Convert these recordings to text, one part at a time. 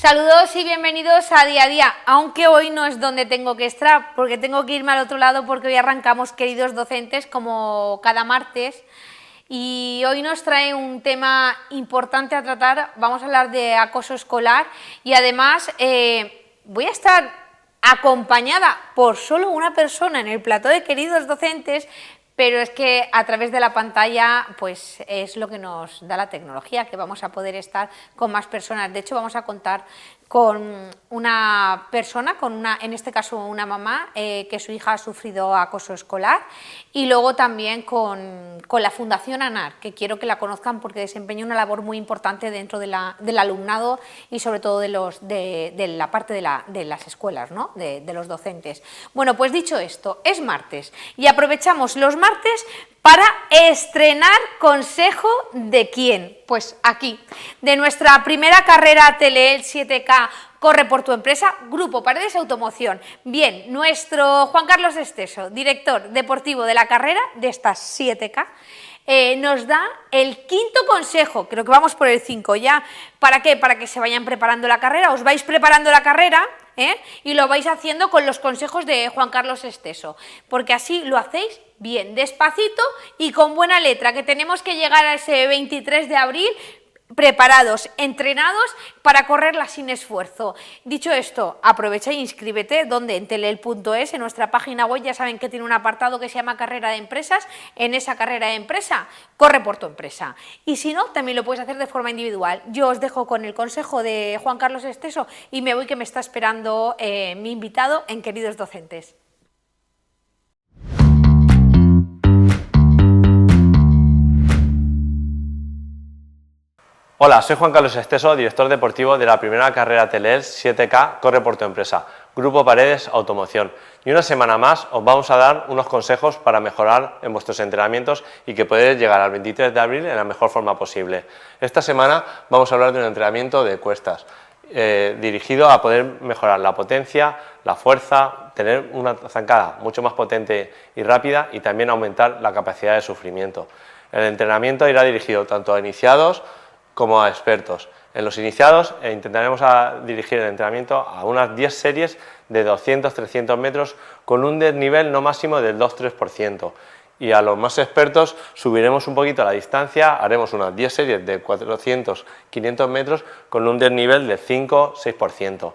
Saludos y bienvenidos a Día a Día, aunque hoy no es donde tengo que estar, porque tengo que irme al otro lado porque hoy arrancamos, queridos docentes, como cada martes, y hoy nos trae un tema importante a tratar. Vamos a hablar de acoso escolar y además voy a estar acompañada por solo una persona en el plató de queridos docentes, pero es que a través de la pantalla pues es lo que nos da la tecnología, que vamos a poder estar con más personas. De hecho, vamos a contar con una persona, en este caso una mamá, que su hija ha sufrido acoso escolar, y luego también con la Fundación ANAR, que quiero que la conozcan porque desempeña una labor muy importante dentro del alumnado y sobre todo de la parte de las escuelas, ¿no? de los docentes. Bueno, pues dicho esto, es martes y aprovechamos los martes para estrenar consejo ¿de quién? Pues aquí, de nuestra primera carrera Tele 7K Corre por tu empresa, Grupo Paredes Automoción. Bien, nuestro Juan Carlos Esteso, director deportivo de la carrera de estas 7K, nos da el quinto consejo, creo que vamos por el 5 ya. ¿Para qué? Para que se vayan preparando la carrera, os vais preparando la carrera, y lo vais haciendo con los consejos de Juan Carlos Esteso, porque así lo hacéis bien, despacito y con buena letra, que tenemos que llegar a ese 23 de abril preparados, entrenados para correrla sin esfuerzo. Dicho esto, aprovecha e inscríbete, donde en teleel.es, en nuestra página web, ya saben que tiene un apartado que se llama Carrera de Empresas. En esa carrera de empresa, corre por tu empresa. Y si no, también lo puedes hacer de forma individual. Yo os dejo con el consejo de Juan Carlos Esteso y me voy, que me está esperando mi invitado en Queridos Docentes. Hola, soy Juan Carlos Esteso, director deportivo de la primera carrera Tele 7K Corre por tu empresa, Grupo Paredes Automoción. Y una semana más os vamos a dar unos consejos para mejorar en vuestros entrenamientos y que podáis llegar al 23 de abril en la mejor forma posible. Esta semana vamos a hablar de un entrenamiento de cuestas, dirigido a poder mejorar la potencia, la fuerza, tener una zancada mucho más potente y rápida y también aumentar la capacidad de sufrimiento. El entrenamiento irá dirigido tanto a iniciados como a expertos. En los iniciados intentaremos dirigir el entrenamiento a unas 10 series de 200-300 metros con un desnivel no máximo del 2-3%. Y a los más expertos subiremos un poquito la distancia, haremos unas 10 series de 400-500 metros con un desnivel del 5-6%.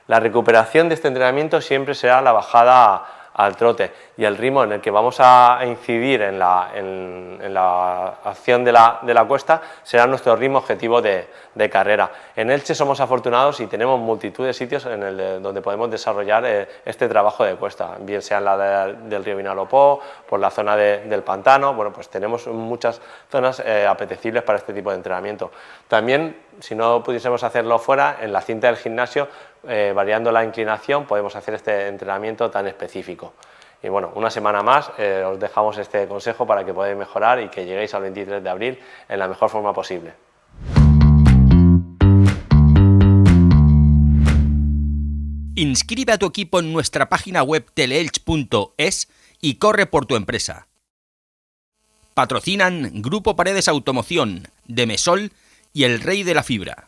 La recuperación de este entrenamiento siempre será la bajada al trote, y el ritmo en el que vamos a incidir en la acción de la cuesta será nuestro ritmo objetivo de carrera. En Elche somos afortunados y tenemos multitud de sitios donde podemos desarrollar este trabajo de cuesta, bien sea en la del río Vinalopó, por la zona del pantano. Bueno, pues tenemos muchas zonas apetecibles para este tipo de entrenamiento. También, si no pudiésemos hacerlo fuera, en la cinta del gimnasio, variando la inclinación, podemos hacer este entrenamiento tan específico. Y bueno, una semana más os dejamos este consejo para que podáis mejorar y que lleguéis al 23 de abril en la mejor forma posible. Inscribe a tu equipo en nuestra página web teleelch.es y corre por tu empresa. Patrocinan Grupo Paredes Automoción, Demesol y El Rey de la Fibra.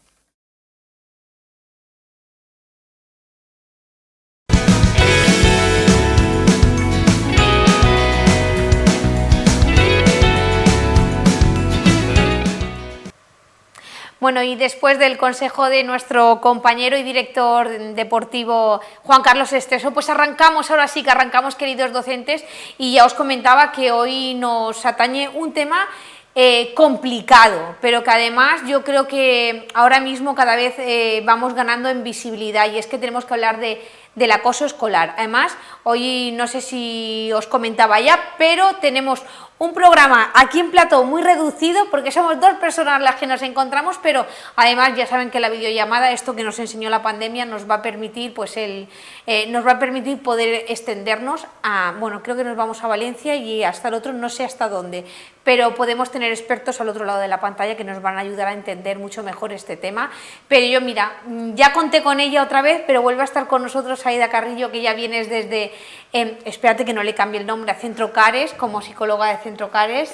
Bueno, y después del consejo de nuestro compañero y director deportivo Juan Carlos Esteso, pues arrancamos, ahora sí que arrancamos, queridos docentes, y ya os comentaba que hoy nos atañe un tema complicado, pero que además yo creo que ahora mismo cada vez vamos ganando en visibilidad, y es que tenemos que hablar del acoso escolar. Además, hoy no sé si os comentaba ya, pero tenemos un programa aquí en plató muy reducido porque somos 2 personas las que nos encontramos, pero además ya saben que la videollamada, esto que nos enseñó la pandemia, nos va a permitir nos va a permitir poder extendernos a, bueno, creo que nos vamos a Valencia y hasta el otro, no sé hasta dónde, pero podemos tener expertos al otro lado de la pantalla que nos van a ayudar a entender mucho mejor este tema. Pero yo, mira, ya conté con ella otra vez, pero vuelve a estar con nosotros Aida Carrillo, que ya vienes desde, espérate que no le cambie el nombre, a Centro Cares, como psicóloga de Centro Cares,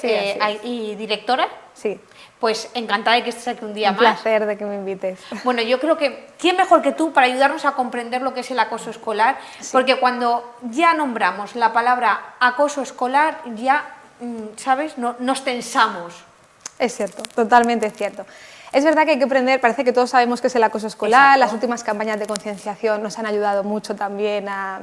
y directora. Sí, Pues encantada de que estés aquí un día más. Un placer de que me invites. Bueno, yo creo que ¿quién mejor que tú para ayudarnos a comprender lo que es el acoso escolar? Sí. Porque cuando ya nombramos la palabra acoso escolar, ya, ¿sabes? Nos tensamos. Es cierto, totalmente cierto. Es verdad que hay que aprender, parece que todos sabemos qué es el acoso escolar. Exacto. Las últimas campañas de concienciación nos han ayudado mucho también a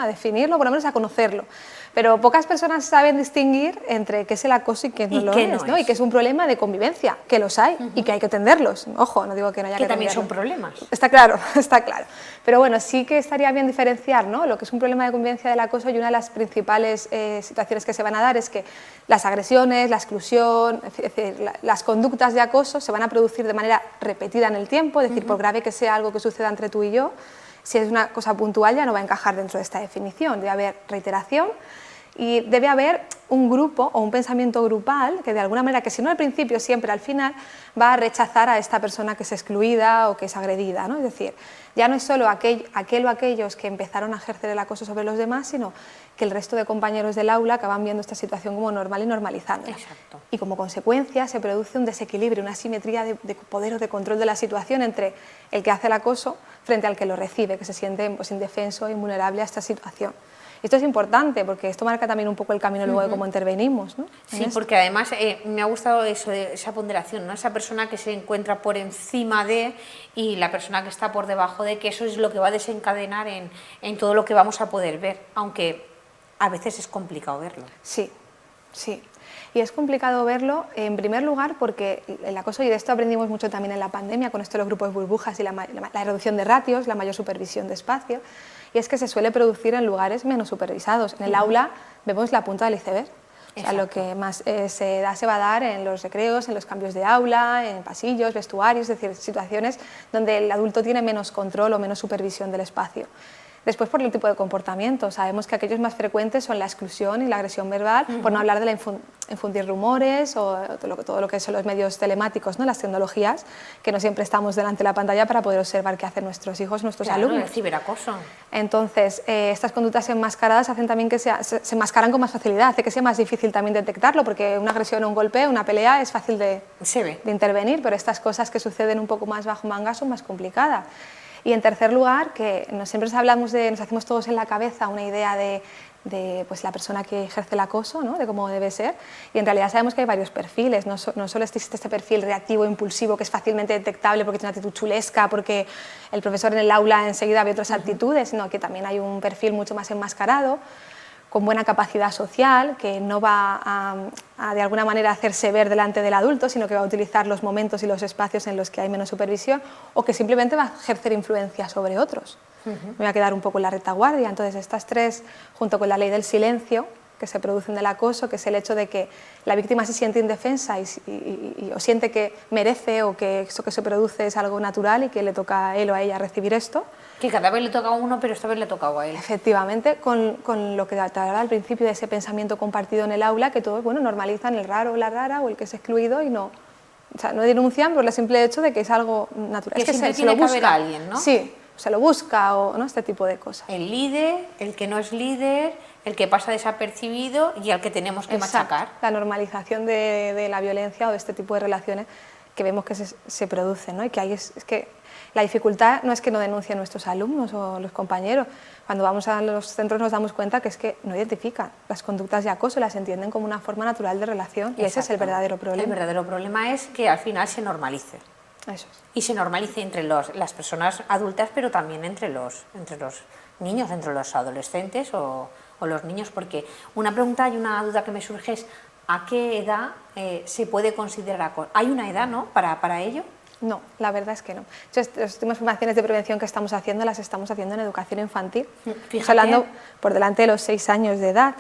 definirlo, por lo menos a conocerlo. Pero pocas personas saben distinguir entre qué es el acoso y qué no lo es, ¿no? Y que es un problema de convivencia, que los hay y que hay que atenderlos. Ojo, no digo que no haya que también atenderlos. son problemas. Está claro, está claro. Pero bueno, sí que estaría bien diferenciar, ¿no?, lo que es un problema de convivencia del acoso, y una de las principales situaciones que se van a dar es que las agresiones, la exclusión, es decir, las conductas de acoso se van a producir de manera repetida en el tiempo, es decir, por grave que sea algo que suceda entre tú y yo, si es una cosa puntual ya no va a encajar dentro de esta definición, debe haber reiteración. Y debe haber un grupo o un pensamiento grupal que de alguna manera, que si no al principio, siempre al final, va a rechazar a esta persona que es excluida o que es agredida, ¿no? Es decir, ya no es solo aquel o aquellos que empezaron a ejercer el acoso sobre los demás, sino que el resto de compañeros del aula acaban viendo esta situación como normal y normalizándola. Exacto. Y como consecuencia se produce un desequilibrio, una asimetría de poder o de control de la situación entre el que hace el acoso frente al que lo recibe, que se siente pues, indefenso y vulnerable a esta situación. Esto es importante porque esto marca también un poco el camino luego de cómo intervenimos, ¿no? Sí, porque además me ha gustado eso, esa ponderación, ¿no? Esa persona que se encuentra por encima de y la persona que está por debajo de, que eso es lo que va a desencadenar en todo lo que vamos a poder ver, aunque a veces es complicado verlo. Sí, sí. Y es complicado verlo, en primer lugar, porque el acoso, y de esto aprendimos mucho también en la pandemia, con esto de los grupos burbujas y la reducción de ratios, la mayor supervisión de espacio, y es que se suele producir en lugares menos supervisados. En el aula vemos la punta del iceberg. O sea, lo que más se va a dar en los recreos, en los cambios de aula, en pasillos, vestuarios, es decir, situaciones donde el adulto tiene menos control o menos supervisión del espacio. Después, por el tipo de comportamiento, sabemos que aquellos más frecuentes son la exclusión y la agresión verbal, por no hablar de la infundir rumores o todo lo que son los medios telemáticos, ¿no?, las tecnologías, que no siempre estamos delante de la pantalla para poder observar qué hacen nuestros hijos, nuestros alumnos. El ciberacoso. Entonces, estas conductas enmascaradas hacen también que se enmascaran con más facilidad, hace que sea más difícil también detectarlo, porque una agresión o un golpe, una pelea, es fácil de intervenir, pero estas cosas que suceden un poco más bajo manga son más complicadas. Y en tercer lugar, que siempre nos hacemos todos en la cabeza una idea de pues, la persona que ejerce el acoso, ¿no?, de cómo debe ser, y en realidad sabemos que hay varios perfiles, no solo existe este perfil reactivo, impulsivo, que es fácilmente detectable porque tiene una actitud chulesca, porque el profesor en el aula enseguida ve otras actitudes, sino que también hay un perfil mucho más enmascarado, con buena capacidad social, que no va a de alguna manera hacerse ver delante del adulto, sino que va a utilizar los momentos y los espacios en los que hay menos supervisión, o que simplemente va a ejercer influencia sobre otros. Me voy a quedar un poco en la retaguardia. Entonces, estas tres, junto con la ley del silencio, que se producen del acoso, que es el hecho de que la víctima se siente indefensa o siente que merece, o que eso que se produce es algo natural y que le toca a él o a ella recibir esto. Que cada vez le toca a uno, pero esta vez le ha tocado a él. Efectivamente, con lo que te hablaba al principio de ese pensamiento compartido en el aula, que todos normalizan el raro o la rara o el que es excluido y no denuncian por el simple hecho de que es algo natural. Que es que siempre se lo tiene que busca haber alguien, ¿no? Sí, se lo busca, o ¿no?, este tipo de cosas. El líder, el que no es líder, el que pasa desapercibido y al que tenemos que machacar. La normalización de la violencia o de este tipo de relaciones que vemos que se producen, ¿no? Y que hay es que la dificultad no es que no denuncien nuestros alumnos o los compañeros. Cuando vamos a los centros nos damos cuenta que es que no identifican las conductas de acoso, las entienden como una forma natural de relación. Exacto. Y ese es el verdadero problema. El verdadero problema es que al final se normalice. Eso es. Y se normalice entre las personas adultas, pero también entre los niños, entre los adolescentes o los niños, porque una pregunta y una duda que me surge es ¿a qué edad se puede considerar acoso? ¿Hay una edad, no, para ello? No, la verdad es que no. Entonces, las últimas formaciones de prevención que estamos haciendo las estamos haciendo en educación infantil, hablando por delante de los 6 años de edad,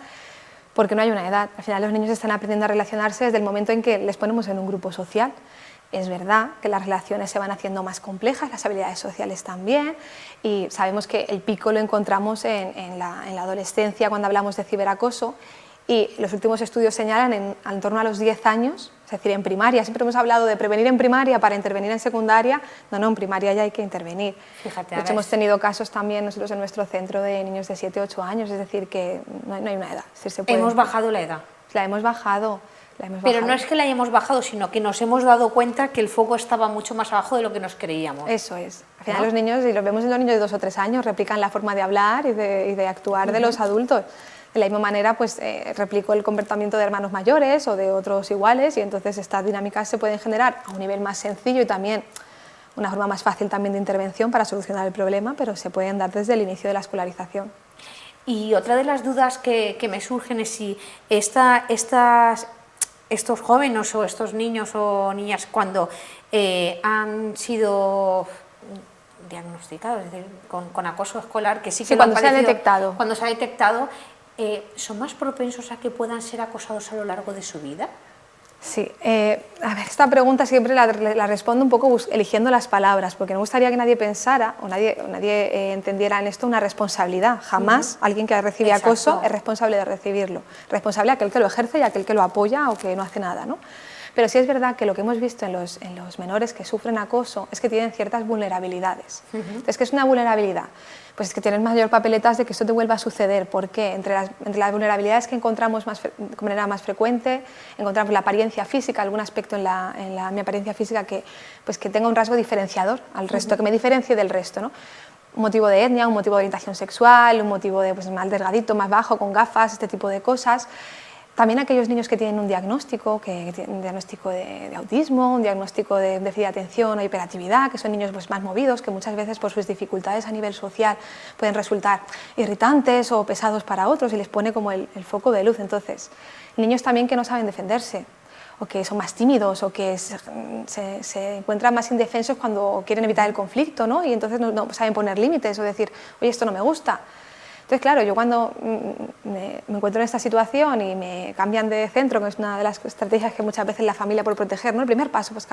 porque no hay una edad. Al final los niños están aprendiendo a relacionarse desde el momento en que les ponemos en un grupo social. Es verdad que las relaciones se van haciendo más complejas, las habilidades sociales también, y sabemos que el pico lo encontramos en la adolescencia cuando hablamos de ciberacoso, y los últimos estudios señalan en torno a los 10 años, es decir, en primaria. Siempre hemos hablado de prevenir en primaria para intervenir en secundaria. No, en primaria ya hay que intervenir. Fíjate, de hecho, hemos tenido casos también nosotros en nuestro centro de niños de 7 o 8 años, es decir, que no hay una edad. Es decir, hemos bajado la edad. La hemos bajado. Pero no es que la hayamos bajado, sino que nos hemos dado cuenta que el foco estaba mucho más abajo de lo que nos creíamos. Eso es. Al final los niños, y lo vemos en los niños de 2 o 3 años, replican la forma de hablar y de actuar de los adultos. De la misma manera, pues replico el comportamiento de hermanos mayores o de otros iguales, y entonces estas dinámicas se pueden generar a un nivel más sencillo y también una forma más fácil también de intervención para solucionar el problema, pero se pueden dar desde el inicio de la escolarización. Y otra de las dudas que me surgen es si estos jóvenes o estos niños o niñas cuando han sido diagnosticados, es decir, con acoso escolar, que sí que cuando se ha detectado. Cuando se ha detectado, ¿son más propensos a que puedan ser acosados a lo largo de su vida? Sí, a ver, esta pregunta siempre la respondo un poco eligiendo las palabras, porque no me gustaría que nadie pensara o nadie entendiera en esto una responsabilidad. Jamás alguien que recibe acoso es responsable de recibirlo. Responsable aquel que lo ejerce y aquel que lo apoya o que no hace nada, ¿no? Pero sí es verdad que lo que hemos visto en los menores que sufren acoso es que tienen ciertas vulnerabilidades. Entonces, ¿qué es una vulnerabilidad? Pues es que tienes mayor papeletas de que esto te vuelva a suceder. ¿Por qué? Entre las vulnerabilidades que encontramos de manera más frecuente, encontramos la apariencia física, algún aspecto en mi apariencia física que tenga un rasgo diferenciador al resto, que me diferencie del resto, ¿no? Un motivo de etnia, un motivo de orientación sexual, un motivo de más delgadito, más bajo, con gafas, este tipo de cosas. También aquellos niños que tienen un diagnóstico, un diagnóstico de autismo, un diagnóstico de déficit de atención o hiperactividad, que son niños más movidos, que muchas veces por sus dificultades a nivel social pueden resultar irritantes o pesados para otros y les pone como el foco de luz. Entonces, niños también que no saben defenderse, o que son más tímidos, o que se encuentran más indefensos cuando quieren evitar el conflicto, ¿no? Y entonces no saben poner límites o decir, oye, esto no me gusta. Entonces, claro, yo cuando me encuentro en esta situación y me cambian de centro, que es una de las estrategias que muchas veces la familia por proteger, ¿no? El primer paso, pues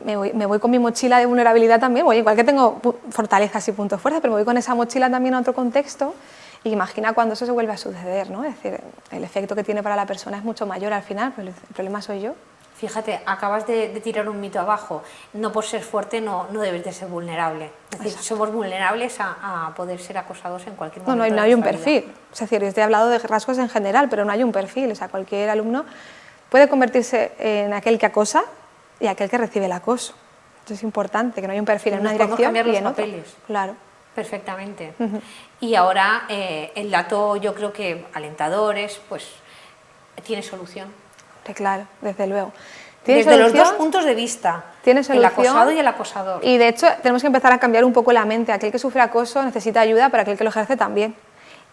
me voy con mi mochila de vulnerabilidad también, igual que tengo fortalezas y puntos fuertes, pero me voy con esa mochila también a otro contexto y imagina cuando eso se vuelve a suceder, ¿no? Es decir, el efecto que tiene para la persona es mucho mayor al final, pero el problema soy yo. Fíjate, acabas de tirar un mito abajo. No por ser fuerte no debes de ser vulnerable. Es decir, somos vulnerables a poder ser acosados en cualquier momento. No hay un perfil. Es decir, yo te he hablado de rasgos en general, pero no hay un perfil. O sea, cualquier alumno puede convertirse en aquel que acosa y aquel que recibe el acoso. Esto es importante, que no hay un perfil en una dirección y en otra. Claro. Perfectamente. Y ahora el dato, yo creo que alentador es, pues, tiene solución. Claro, desde luego. Desde los dos puntos de vista, el acosado y el acosador. Y de hecho tenemos que empezar a cambiar un poco la mente. Aquel que sufre acoso necesita ayuda, pero aquel que lo ejerce también.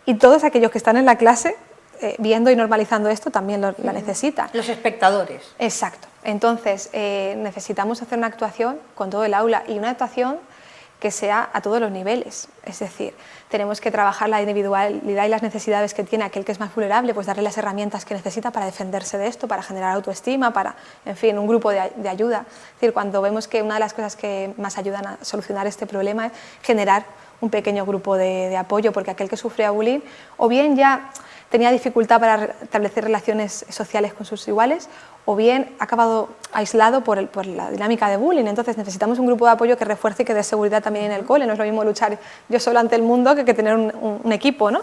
Y todos aquellos que están en la clase viendo y normalizando esto también la necesitan. Los espectadores. Exacto. Entonces necesitamos hacer una actuación con todo el aula y una actuación que sea a todos los niveles. Es decir, tenemos que trabajar la individualidad y las necesidades que tiene aquel que es más vulnerable, pues darle las herramientas que necesita para defenderse de esto, para generar autoestima, para, en fin, un grupo de ayuda. Es decir, cuando vemos que una de las cosas que más ayudan a solucionar este problema es generar un pequeño grupo de apoyo, porque aquel que sufría bullying o bien ya tenía dificultad para establecer relaciones sociales con sus iguales, o bien ha acabado aislado por la dinámica de bullying. Entonces necesitamos un grupo de apoyo que refuerce y que dé seguridad también en el cole. No es lo mismo luchar yo solo ante el mundo que tener un equipo, ¿no?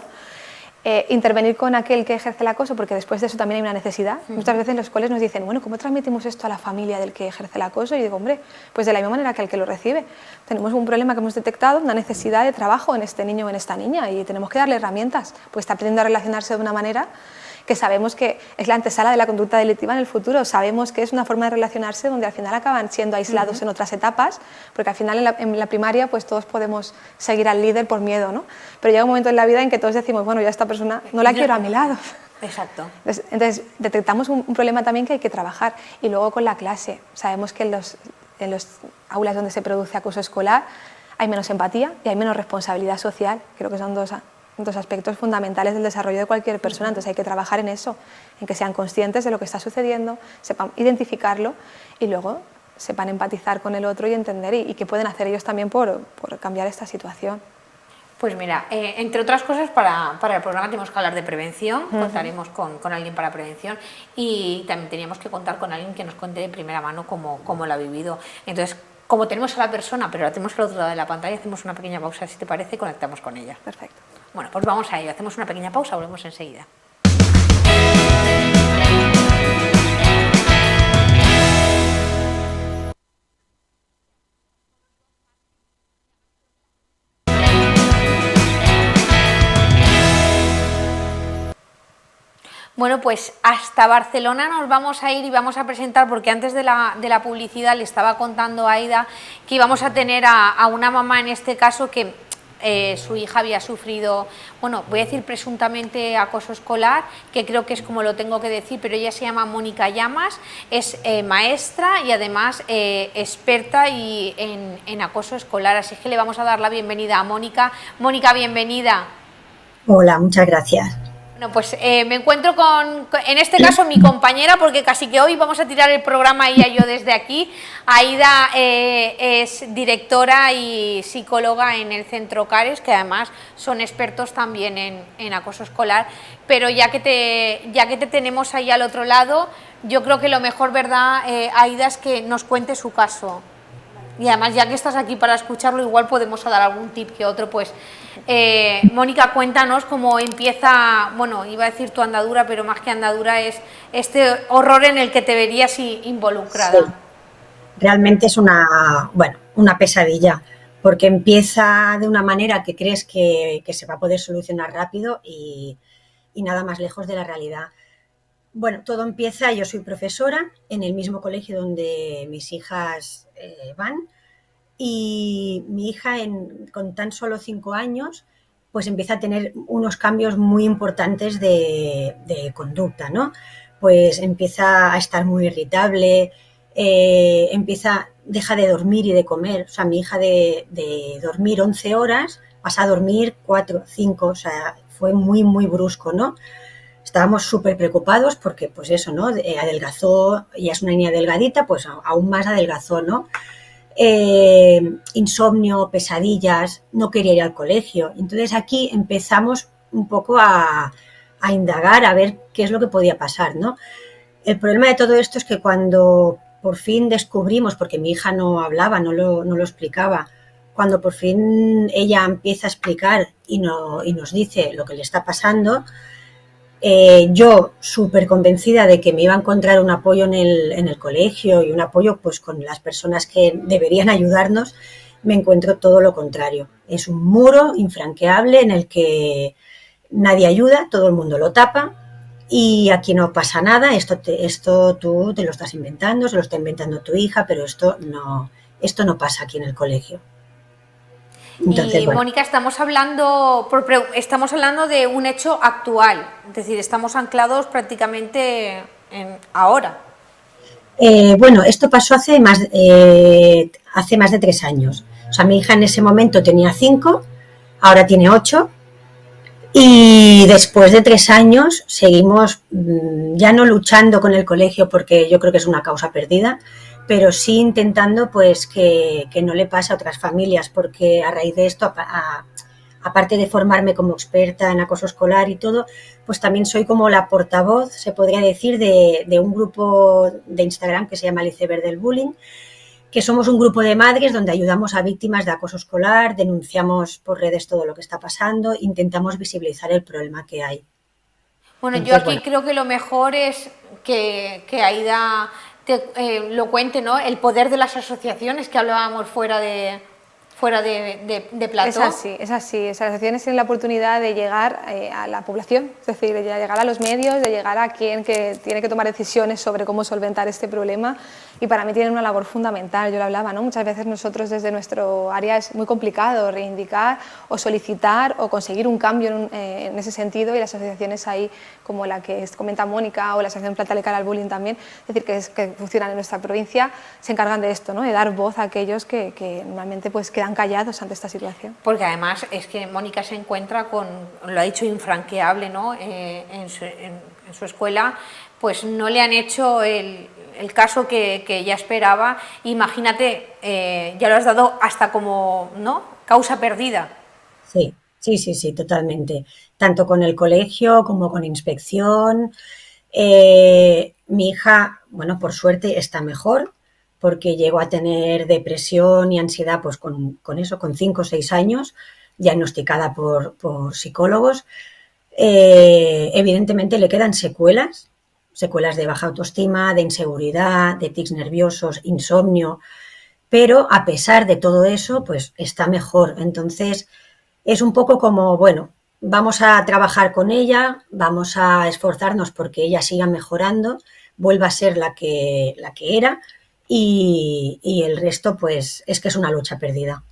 Intervenir con aquel que ejerce el acoso, porque después de eso también hay una necesidad. Muchas veces los coles nos dicen, bueno, ¿cómo transmitimos esto a la familia del que ejerce el acoso? Y digo, hombre, pues de la misma manera que el que lo recibe. Tenemos un problema que hemos detectado, una necesidad de trabajo en este niño o en esta niña, y tenemos que darle herramientas, pues está aprendiendo a relacionarse de una manera que sabemos que es la antesala de la conducta delictiva en el futuro. Sabemos que es una forma de relacionarse donde al final acaban siendo aislados en otras etapas, porque al final en la primaria pues todos podemos seguir al líder por miedo, ¿no? Pero llega un momento en la vida en que todos decimos, bueno, ya esta persona no la quiero a mi lado. Exacto. Entonces detectamos un problema también que hay que trabajar. Y luego con la clase, sabemos que en los aulas donde se produce acoso escolar hay menos empatía y hay menos responsabilidad social. Creo que son dos aspectos fundamentales del desarrollo de cualquier persona. Entonces hay que trabajar en eso, en que sean conscientes de lo que está sucediendo, sepan identificarlo y luego sepan empatizar con el otro y entender y qué pueden hacer ellos también por cambiar esta situación. Pues mira, entre otras cosas, para el programa tenemos que hablar de prevención, contaremos con alguien para prevención y también teníamos que contar con alguien que nos cuente de primera mano cómo lo ha vivido. Entonces, como tenemos a la persona, pero la tenemos al otro lado de la pantalla, hacemos una pequeña pausa, si te parece, y conectamos con ella. Perfecto. Bueno, pues vamos a ello, hacemos una pequeña pausa, volvemos enseguida. Bueno, pues hasta Barcelona nos vamos a ir y vamos a presentar, porque antes de la publicidad le estaba contando a Aida que íbamos a tener a una mamá en este caso que su hija había sufrido, bueno, voy a decir presuntamente acoso escolar, que creo que es como lo tengo que decir, pero ella se llama Mónica Llamas, es maestra y además experta en acoso escolar, así que le vamos a dar la bienvenida a Mónica. Mónica, bienvenida. Hola, muchas gracias. Bueno, pues me encuentro en este caso, mi compañera, porque casi que hoy vamos a tirar el programa ella y yo desde aquí. Aida es directora y psicóloga en el Centro Cares, que además son expertos también en acoso escolar, pero ya que te tenemos ahí al otro lado, yo creo que lo mejor, ¿verdad, Aida, es que nos cuente su caso? Y además, ya que estás aquí para escucharlo, igual podemos dar algún tip que otro. Pues, Mónica, cuéntanos cómo empieza, bueno, iba a decir tu andadura, pero más que andadura es este horror en el que te verías involucrada. Sí. Realmente es una pesadilla, porque empieza de una manera que crees que se va a poder solucionar rápido y nada más lejos de la realidad. Bueno, todo empieza, yo soy profesora en el mismo colegio donde mis hijas van, y mi hija con tan solo 5 años pues empieza a tener unos cambios muy importantes de conducta, ¿no? Pues empieza a estar muy irritable, deja de dormir y de comer. O sea, mi hija de dormir 11 horas pasa a dormir 4, 5, o sea, fue muy, muy brusco, ¿no? Estábamos súper preocupados porque, pues eso, ¿no? Adelgazó, ya es una niña delgadita, pues aún más adelgazó, ¿no? Insomnio, pesadillas, no quería ir al colegio. Entonces aquí empezamos un poco a indagar, a ver qué es lo que podía pasar, ¿no? El problema de todo esto es que cuando por fin descubrimos, porque mi hija no hablaba, no lo explicaba, cuando por fin ella empieza a explicar y nos dice lo que le está pasando, yo súper convencida de que me iba a encontrar un apoyo en el colegio y un apoyo pues con las personas que deberían ayudarnos, me encuentro todo lo contrario. Es un muro infranqueable en el que nadie ayuda, todo el mundo lo tapa y aquí no pasa nada, esto tú te lo estás inventando, se lo está inventando tu hija, pero esto no pasa aquí en el colegio. Entonces, bueno. Mónica, estamos hablando de un hecho actual, es decir, estamos anclados prácticamente ahora. Bueno, esto pasó hace más de 3 años. O sea, mi hija en ese momento tenía 5, ahora tiene 8, y después de 3 años seguimos ya no luchando con el colegio, porque yo creo que es una causa perdida, pero sí intentando pues que no le pase a otras familias, porque a raíz de esto, aparte de formarme como experta en acoso escolar y todo, pues también soy como la portavoz, se podría decir, de un grupo de Instagram que se llama El Iceberg del Bullying, que somos un grupo de madres donde ayudamos a víctimas de acoso escolar, denunciamos por redes todo lo que está pasando, intentamos visibilizar el problema que hay. Bueno, entonces, yo aquí creo que lo mejor es que Aida lo cuente, ¿no? El poder de las asociaciones que hablábamos fuera de plató. Es así. Las asociaciones tienen la oportunidad de llegar a la población, es decir, de llegar a los medios, de llegar a quien que tiene que tomar decisiones sobre cómo solventar este problema, y para mí tienen una labor fundamental. Yo lo hablaba, ¿no? Muchas veces nosotros desde nuestro área es muy complicado reivindicar o solicitar o conseguir un cambio en ese sentido, y las asociaciones ahí, como la que comenta Mónica o la Asociación Plata de Cara al Bullying también, es decir, que funcionan en nuestra provincia, se encargan de esto, ¿no? De dar voz a aquellos que normalmente pues quedan callados ante esta situación. Porque además es que Mónica se encuentra con, lo ha dicho, infranqueable, ¿no? En su escuela pues no le han hecho el caso que ella esperaba. Imagínate, ya lo has dado hasta como, ¿no?, causa perdida. Sí, totalmente. Tanto con el colegio como con inspección. Mi hija, bueno, por suerte está mejor, porque llegó a tener depresión y ansiedad pues con 5 o 6 años, diagnosticada por psicólogos. Evidentemente le quedan secuelas de baja autoestima, de inseguridad, de tics nerviosos, insomnio, pero a pesar de todo eso, pues está mejor. Entonces es un poco como, bueno, vamos a trabajar con ella, vamos a esforzarnos porque ella siga mejorando, vuelva a ser la que era y el resto pues es que es una lucha perdida.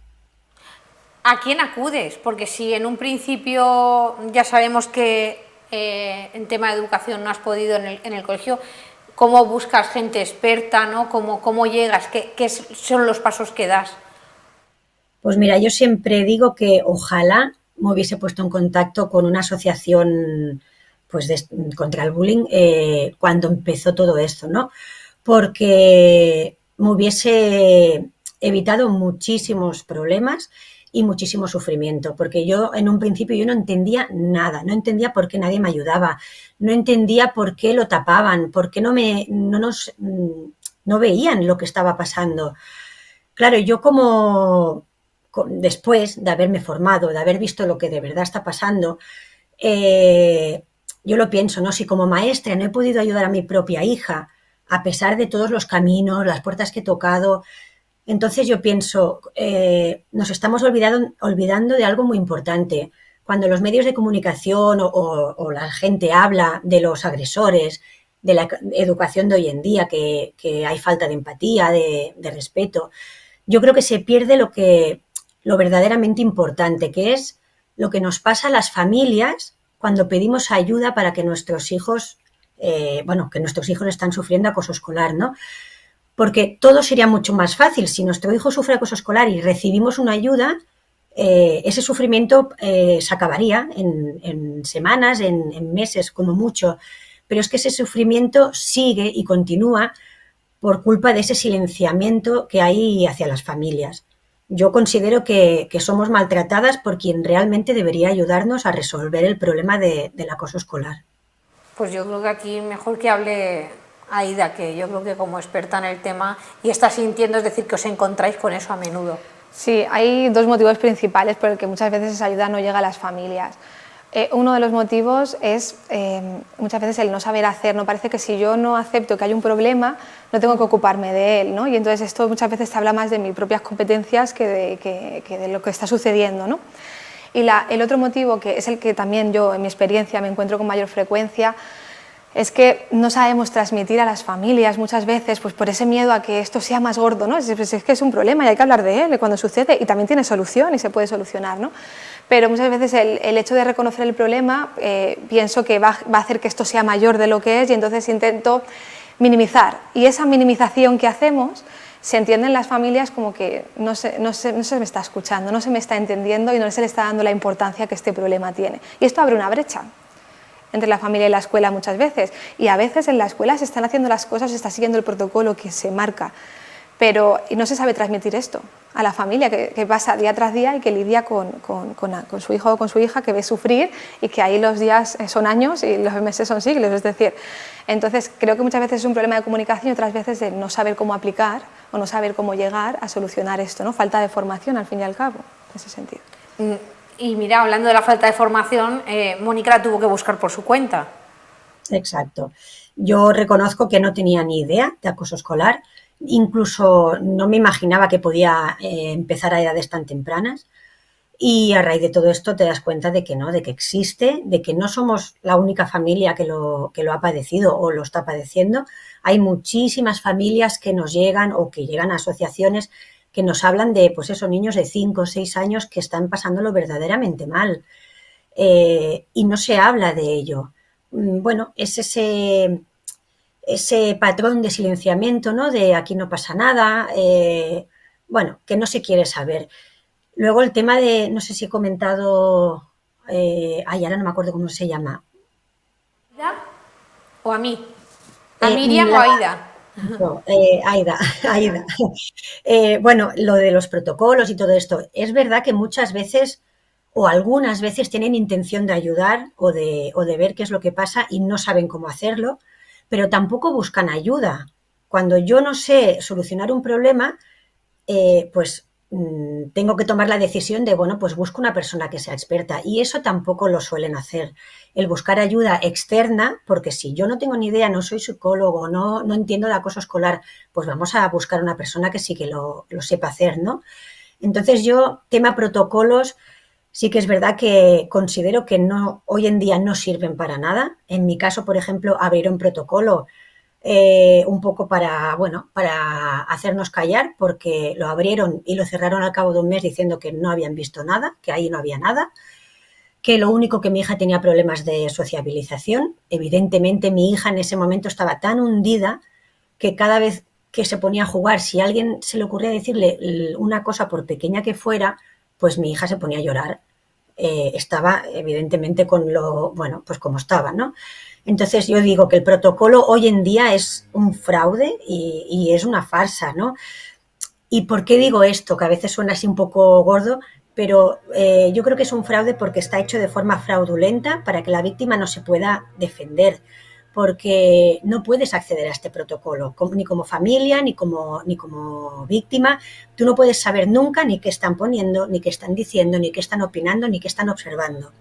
¿A quién acudes? Porque si en un principio ya sabemos que en tema de educación no has podido en el colegio, ¿cómo buscas gente experta, ¿no? ¿Cómo llegas? ¿Qué son los pasos que das? Pues mira, yo siempre digo que ojalá me hubiese puesto en contacto con una asociación pues contra el bullying cuando empezó todo esto, ¿no? Porque me hubiese evitado muchísimos problemas y muchísimo sufrimiento, porque yo en un principio yo no entendía nada, no entendía por qué nadie me ayudaba, no entendía por qué lo tapaban, por qué no veían lo que estaba pasando. Claro, yo después de haberme formado, de haber visto lo que de verdad está pasando, yo lo pienso, ¿no? Si como maestra no he podido ayudar a mi propia hija, a pesar de todos los caminos, las puertas que he tocado, entonces yo pienso, nos estamos olvidando de algo muy importante. Cuando los medios de comunicación o la gente habla de los agresores, de la educación de hoy en día, que hay falta de empatía, de respeto, yo creo que se pierde lo verdaderamente importante, que es lo que nos pasa a las familias cuando pedimos ayuda para que nuestros hijos, que nuestros hijos están sufriendo acoso escolar, ¿no? Porque todo sería mucho más fácil. Si nuestro hijo sufre acoso escolar y recibimos una ayuda, ese sufrimiento se acabaría en semanas, en meses, como mucho. Pero es que ese sufrimiento sigue y continúa por culpa de ese silenciamiento que hay hacia las familias. Yo considero que somos maltratadas por quien realmente debería ayudarnos a resolver el problema del acoso escolar. Pues yo creo que aquí mejor que hable Aida, que yo creo que como experta en el tema y está sintiendo, es decir, que os encontráis con eso a menudo. Sí, hay dos motivos principales por el que muchas veces esa ayuda no llega a las familias. Uno de los motivos es muchas veces el no saber hacer, ¿no? Parece que si yo no acepto que hay un problema, no tengo que ocuparme de él, ¿no? Y entonces esto muchas veces te habla más de mis propias competencias que de lo que está sucediendo, ¿no? Y el otro motivo, que es el que también yo en mi experiencia me encuentro con mayor frecuencia, es que no sabemos transmitir a las familias muchas veces, pues por ese miedo a que esto sea más gordo, ¿no? Es que es un problema y hay que hablar de él cuando sucede y también tiene solución y se puede solucionar, ¿no? Pero muchas veces el hecho de reconocer el problema pienso que va a hacer que esto sea mayor de lo que es y entonces intento minimizar. Y esa minimización que hacemos se entiende en las familias como que no se me está escuchando, no se me está entendiendo y no se le está dando la importancia que este problema tiene. Y esto abre una brecha entre la familia y la escuela muchas veces. Y a veces en la escuela se están haciendo las cosas, se está siguiendo el protocolo que se marca, pero no se sabe transmitir esto a la familia que pasa día tras día y que lidia con su hijo o con su hija, que ve sufrir y que ahí los días son años y los meses son siglos, es decir, entonces creo que muchas veces es un problema de comunicación y otras veces de no saber cómo aplicar o no saber cómo llegar a solucionar esto, ¿no? Falta de formación al fin y al cabo, en ese sentido. Y mira, hablando de la falta de formación, Mónica la tuvo que buscar por su cuenta. Exacto. Yo reconozco que no tenía ni idea de acoso escolar, incluso no me imaginaba que podía empezar a edades tan tempranas y a raíz de todo esto te das cuenta de que no, de que existe, de que no somos la única familia que lo ha padecido o lo está padeciendo. Hay muchísimas familias que nos llegan o que llegan a asociaciones que nos hablan de, pues eso, niños de 5 o 6 años que están pasándolo verdaderamente mal y no se habla de ello. Bueno, es ese patrón de silenciamiento, ¿no? De aquí no pasa nada, que no se quiere saber. Luego el tema de, no sé si he comentado, ahora no me acuerdo cómo se llama. ¿Aida o a mí? ¿A Miriam o a Aida? No, Aida. Lo de los protocolos y todo esto, es verdad que muchas veces o algunas veces tienen intención de ayudar o de ver qué es lo que pasa y no saben cómo hacerlo, pero tampoco buscan ayuda. Cuando yo no sé solucionar un problema, tengo que tomar la decisión de, pues busco una persona que sea experta y eso tampoco lo suelen hacer. El buscar ayuda externa, porque si yo no tengo ni idea, no soy psicólogo, no entiendo de acoso escolar, pues vamos a buscar una persona que sí que lo sepa hacer, ¿no? Entonces yo, tema protocolos, Sí que es verdad que considero que no, hoy en día no sirven para nada. En mi caso, por ejemplo, abrieron protocolo un poco para, bueno, para hacernos callar, porque lo abrieron y lo cerraron al cabo de un mes diciendo que no habían visto nada, que ahí no había nada, que lo único que mi hija tenía problemas de sociabilización. Evidentemente mi hija en ese momento estaba tan hundida que cada vez que se ponía a jugar, si a alguien se le ocurría decirle una cosa por pequeña que fuera, pues mi hija se ponía a llorar. Estaba evidentemente con lo, bueno, pues como estaba, ¿no? Entonces yo digo que el protocolo hoy en día es un fraude y es una farsa, ¿no? ¿Y por qué digo esto? Que a veces suena así un poco gordo, pero yo creo que es un fraude porque está hecho de forma fraudulenta para que la víctima no se pueda defender, porque no puedes acceder a este protocolo, ni como familia, ni como víctima. Tú no puedes saber nunca ni qué están poniendo, ni qué están diciendo, ni qué están opinando, ni qué están observando.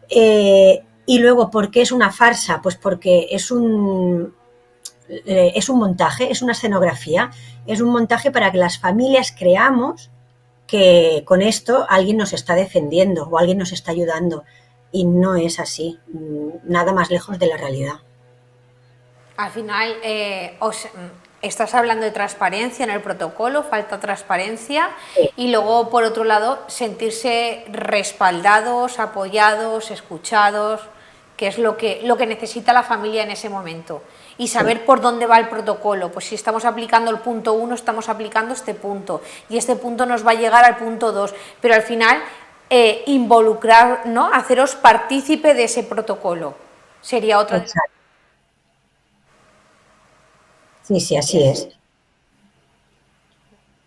Y luego, ¿por qué es una farsa? Pues porque es un montaje, es una escenografía, es un montaje para que las familias creamos que con esto alguien nos está defendiendo o alguien nos está ayudando, y no es así, nada más lejos de la realidad. Al final, estás hablando de transparencia en el protocolo, falta transparencia, y luego, por otro lado, sentirse respaldados, apoyados, escuchados, que es lo que necesita la familia en ese momento. Y saber por dónde va el protocolo. Pues si estamos aplicando el punto 1, estamos aplicando este punto, y este punto nos va a llegar al punto 2, pero al final involucrar, ¿no? Haceros partícipe de ese protocolo. Sería otra. Exacto. Sí, sí, así es.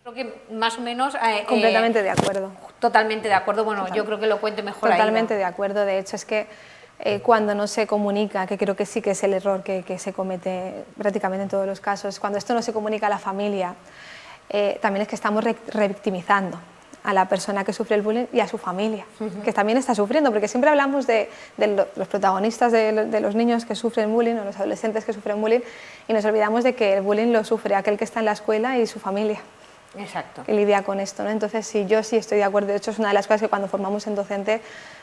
Creo que más o menos... Completamente de acuerdo. Totalmente de acuerdo. Bueno, yo creo que lo cuente mejor. Totalmente de acuerdo. De hecho, es que cuando no se comunica, que creo que sí que es el error que se comete prácticamente en todos los casos, cuando esto no se comunica a la familia, también es que estamos revictimizando a la persona que sufre el bullying y a su familia, que también está sufriendo, porque siempre hablamos de los protagonistas de los niños que sufren bullying o los adolescentes que sufren bullying, y nos olvidamos de que el bullying lo sufre aquel que está en la escuela y su familia. Exacto. Que lidia con esto, ¿no? Entonces, sí, yo sí estoy de acuerdo. De hecho, es una de las cosas que cuando formamos en docente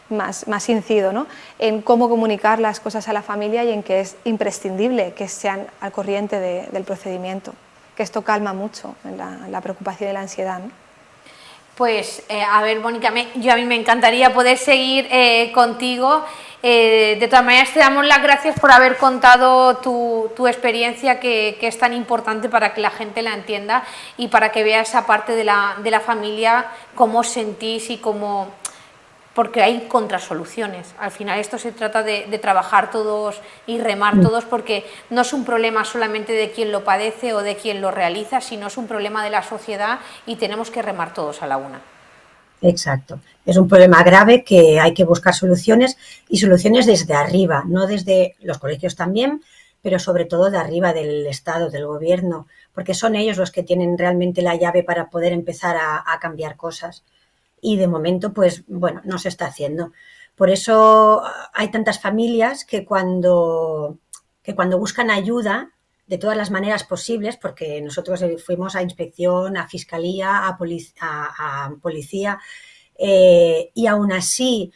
más incido, ¿no? En cómo comunicar las cosas a la familia y en que es imprescindible que sean al corriente del procedimiento, que esto calma mucho la preocupación y la ansiedad, ¿no? Pues, a ver, Mónica, a mí me encantaría poder seguir contigo. De todas maneras, te damos las gracias por haber contado tu experiencia, que es tan importante para que la gente la entienda y para que vea esa parte de la familia, cómo os sentís y cómo... Porque hay contrasoluciones. Al final esto se trata de trabajar todos y remar todos, porque no es un problema solamente de quien lo padece o de quien lo realiza, sino es un problema de la sociedad y tenemos que remar todos a la una. Exacto. Es un problema grave que hay que buscar soluciones, y soluciones desde arriba, no desde los colegios también, pero sobre todo de arriba del Estado, del Gobierno, porque son ellos los que tienen realmente la llave para poder empezar a cambiar cosas. Y de momento, pues bueno, no se está haciendo. Por eso hay tantas familias que cuando buscan ayuda de todas las maneras posibles, porque nosotros fuimos a inspección, a fiscalía, a policía, y aún así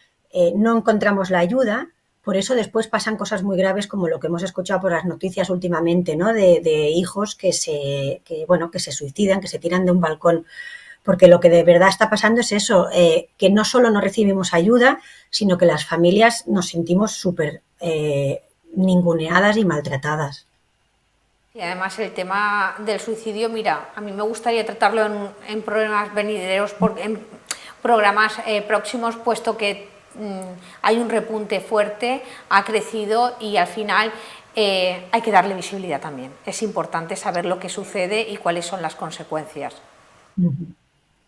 no encontramos la ayuda. Por eso después pasan cosas muy graves, como lo que hemos escuchado por las noticias últimamente, ¿no? De hijos que se suicidan, que se tiran de un balcón. Porque lo que de verdad está pasando es eso, que no solo no recibimos ayuda, sino que las familias nos sentimos súper ninguneadas y maltratadas. Y además el tema del suicidio, mira, a mí me gustaría tratarlo en programas venideros, en programas próximos, puesto que hay un repunte fuerte, ha crecido y al final hay que darle visibilidad también. Es importante saber lo que sucede y cuáles son las consecuencias.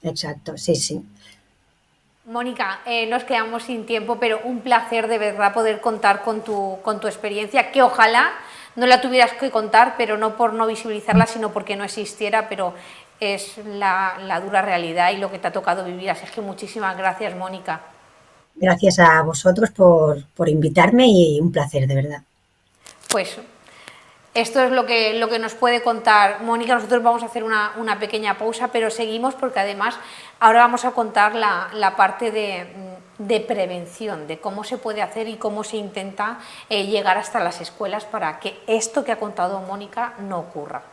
Exacto, sí, sí. Mónica, nos quedamos sin tiempo, pero un placer de verdad poder contar con tu experiencia, que ojalá no la tuvieras que contar, pero no por no visibilizarla, sino porque no existiera, pero es la dura realidad y lo que te ha tocado vivir. Así es que muchísimas gracias, Mónica. Gracias a vosotros por invitarme, y un placer, de verdad. Pues esto es lo que nos puede contar Mónica. Nosotros vamos a hacer una pequeña pausa, pero seguimos porque además ahora vamos a contar la parte de prevención, de cómo se puede hacer y cómo se intenta llegar hasta las escuelas para que esto que ha contado Mónica no ocurra.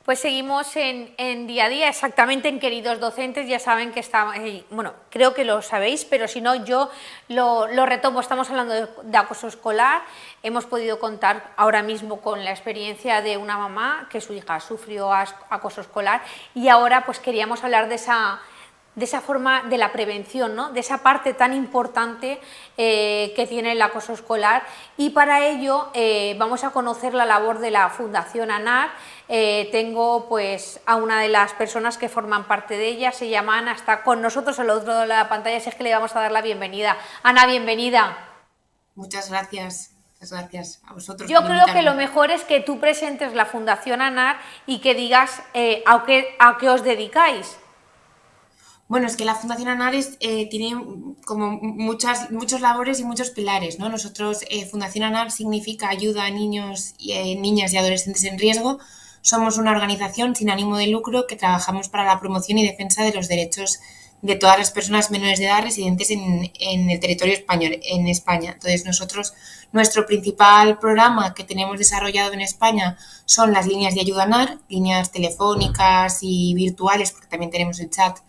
Pues seguimos en día a día, exactamente en Queridos Docentes. Ya saben que estamos, bueno, creo que lo sabéis, pero si no, yo lo retomo. Estamos hablando de acoso escolar. Hemos podido contar ahora mismo con la experiencia de una mamá que su hija sufrió acoso escolar, y ahora pues queríamos hablar de esa forma de la prevención, ¿no? De esa parte tan importante que tiene el acoso escolar, y para ello vamos a conocer la labor de la Fundación ANAR. Tengo pues a una de las personas que forman parte de ella, se llama Ana, está con nosotros al otro lado de la pantalla, así es que le vamos a dar la bienvenida. Ana, bienvenida. Muchas gracias a vosotros. Yo creo que lo mejor es que tú presentes la Fundación ANAR y que digas a qué os dedicáis. Bueno, es que la Fundación ANAR tiene como muchos labores y muchos pilares, ¿no? Nosotros, Fundación ANAR significa ayuda a niños, niñas y adolescentes en riesgo. Somos una organización sin ánimo de lucro que trabajamos para la promoción y defensa de los derechos de todas las personas menores de edad residentes en el territorio español, en España. Entonces, nuestro principal programa que tenemos desarrollado en España son las líneas de ayuda ANAR, líneas telefónicas y virtuales, porque también tenemos el chat,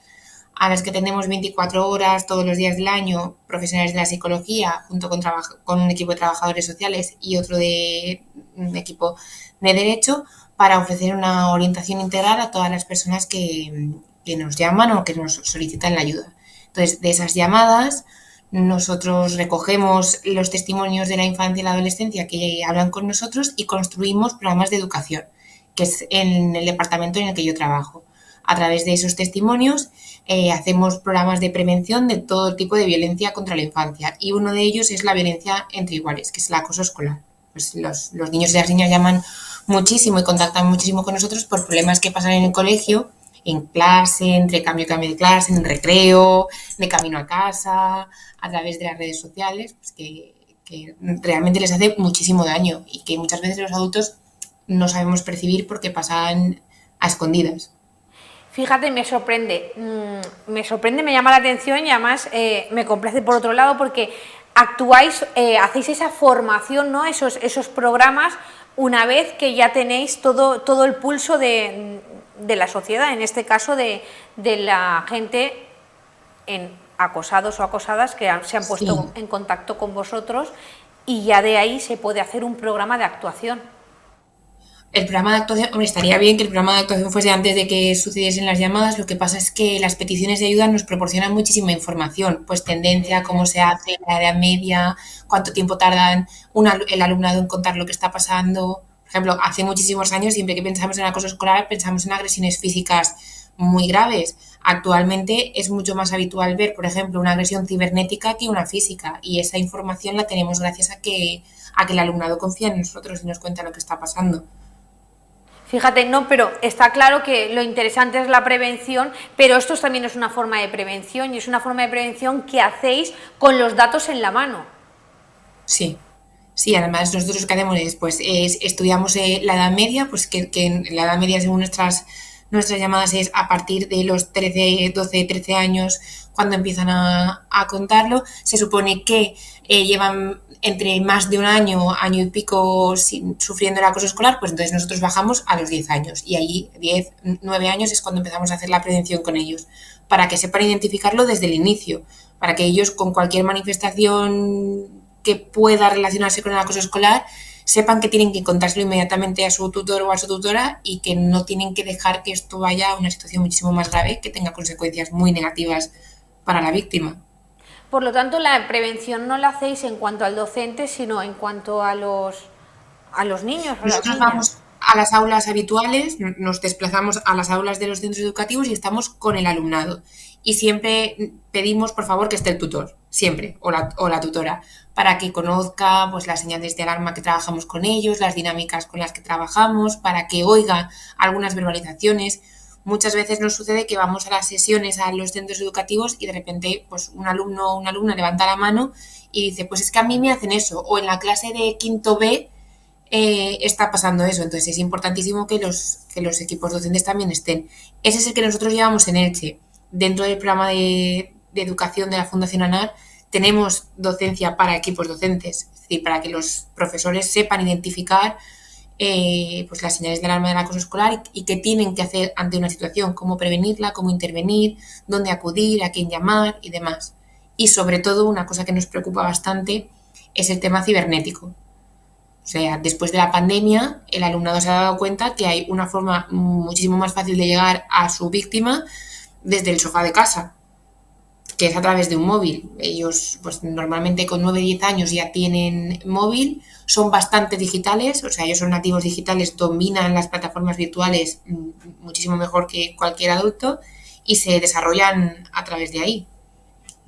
a las que atendemos 24 horas todos los días del año, profesionales de la psicología, junto con un equipo de trabajadores sociales y otro de un equipo de derecho, para ofrecer una orientación integral a todas las personas que nos llaman o que nos solicitan la ayuda. Entonces, de esas llamadas, nosotros recogemos los testimonios de la infancia y la adolescencia que hablan con nosotros y construimos programas de educación, que es en el departamento en el que yo trabajo. A través de esos testimonios hacemos programas de prevención de todo tipo de violencia contra la infancia, y uno de ellos es la violencia entre iguales, que es el acoso escolar. Pues los niños y las niñas llaman muchísimo y contactan muchísimo con nosotros por problemas que pasan en el colegio, en clase, entre cambio y cambio de clase, en recreo, de camino a casa, a través de las redes sociales, pues que realmente les hace muchísimo daño y que muchas veces los adultos no sabemos percibir porque pasan a escondidas. Fíjate, me sorprende, me llama la atención, y además me complace por otro lado porque actuáis, hacéis esa formación, ¿no? Esos programas, una vez que ya tenéis todo el pulso de la sociedad, en este caso de la gente acosados o acosadas que se han puesto en contacto con vosotros, y ya de ahí se puede hacer un programa de actuación. El programa de actuación, hombre, estaría bien que el programa de actuación fuese antes de que sucediesen las llamadas. Lo que pasa es que las peticiones de ayuda nos proporcionan muchísima información, pues tendencia, cómo se hace, la edad media, cuánto tiempo tardan el alumnado en contar lo que está pasando. Por ejemplo, hace muchísimos años, siempre que pensamos en acoso escolar, pensamos en agresiones físicas muy graves. Actualmente es mucho más habitual ver, por ejemplo, una agresión cibernética que una física, y esa información la tenemos gracias a que el alumnado confía en nosotros y nos cuenta lo que está pasando. Fíjate, no, pero está claro que lo interesante es la prevención, pero esto también es una forma de prevención, y es una forma de prevención que hacéis con los datos en la mano. Sí, además nosotros lo que hacemos es estudiamos la edad media, pues que la edad media según nuestras llamadas es a partir de los 12, 13 años, cuando empiezan a contarlo. Se supone que llevan entre más de un año y pico sufriendo el acoso escolar, pues entonces nosotros bajamos a los 10 años, y ahí 10, 9 años es cuando empezamos a hacer la prevención con ellos, para que sepan identificarlo desde el inicio, para que ellos con cualquier manifestación que pueda relacionarse con el acoso escolar sepan que tienen que contárselo inmediatamente a su tutor o a su tutora, y que no tienen que dejar que esto vaya a una situación muchísimo más grave que tenga consecuencias muy negativas para la víctima. Por lo tanto, la prevención no la hacéis en cuanto al docente, sino en cuanto a los niños. Nosotros vamos a las aulas habituales, nos desplazamos a las aulas de los centros educativos y estamos con el alumnado. Y siempre pedimos, por favor, que esté el tutor, siempre, o la tutora, para que conozca pues las señales de alarma que trabajamos con ellos, las dinámicas con las que trabajamos, para que oiga algunas verbalizaciones, muchas veces nos sucede que vamos a las sesiones a los centros educativos y de repente pues un alumno o una alumna levanta la mano y dice, pues es que a mí me hacen eso, o en la clase de quinto B está pasando eso. Entonces es importantísimo que los equipos docentes también estén. Ese es el que nosotros llevamos en Elche. Dentro del programa de educación de la Fundación ANAR tenemos docencia para equipos docentes, es decir, para que los profesores sepan identificar pues las señales de alarma del acoso escolar y qué tienen que hacer ante una situación, cómo prevenirla, cómo intervenir, dónde acudir, a quién llamar y demás. Y sobre todo, una cosa que nos preocupa bastante es el tema cibernético. O sea, después de la pandemia, el alumnado se ha dado cuenta que hay una forma muchísimo más fácil de llegar a su víctima desde el sofá de casa, que es a través de un móvil. Ellos, pues normalmente con 9-10 años ya tienen móvil, son bastante digitales, o sea, ellos son nativos digitales, dominan las plataformas virtuales muchísimo mejor que cualquier adulto y se desarrollan a través de ahí.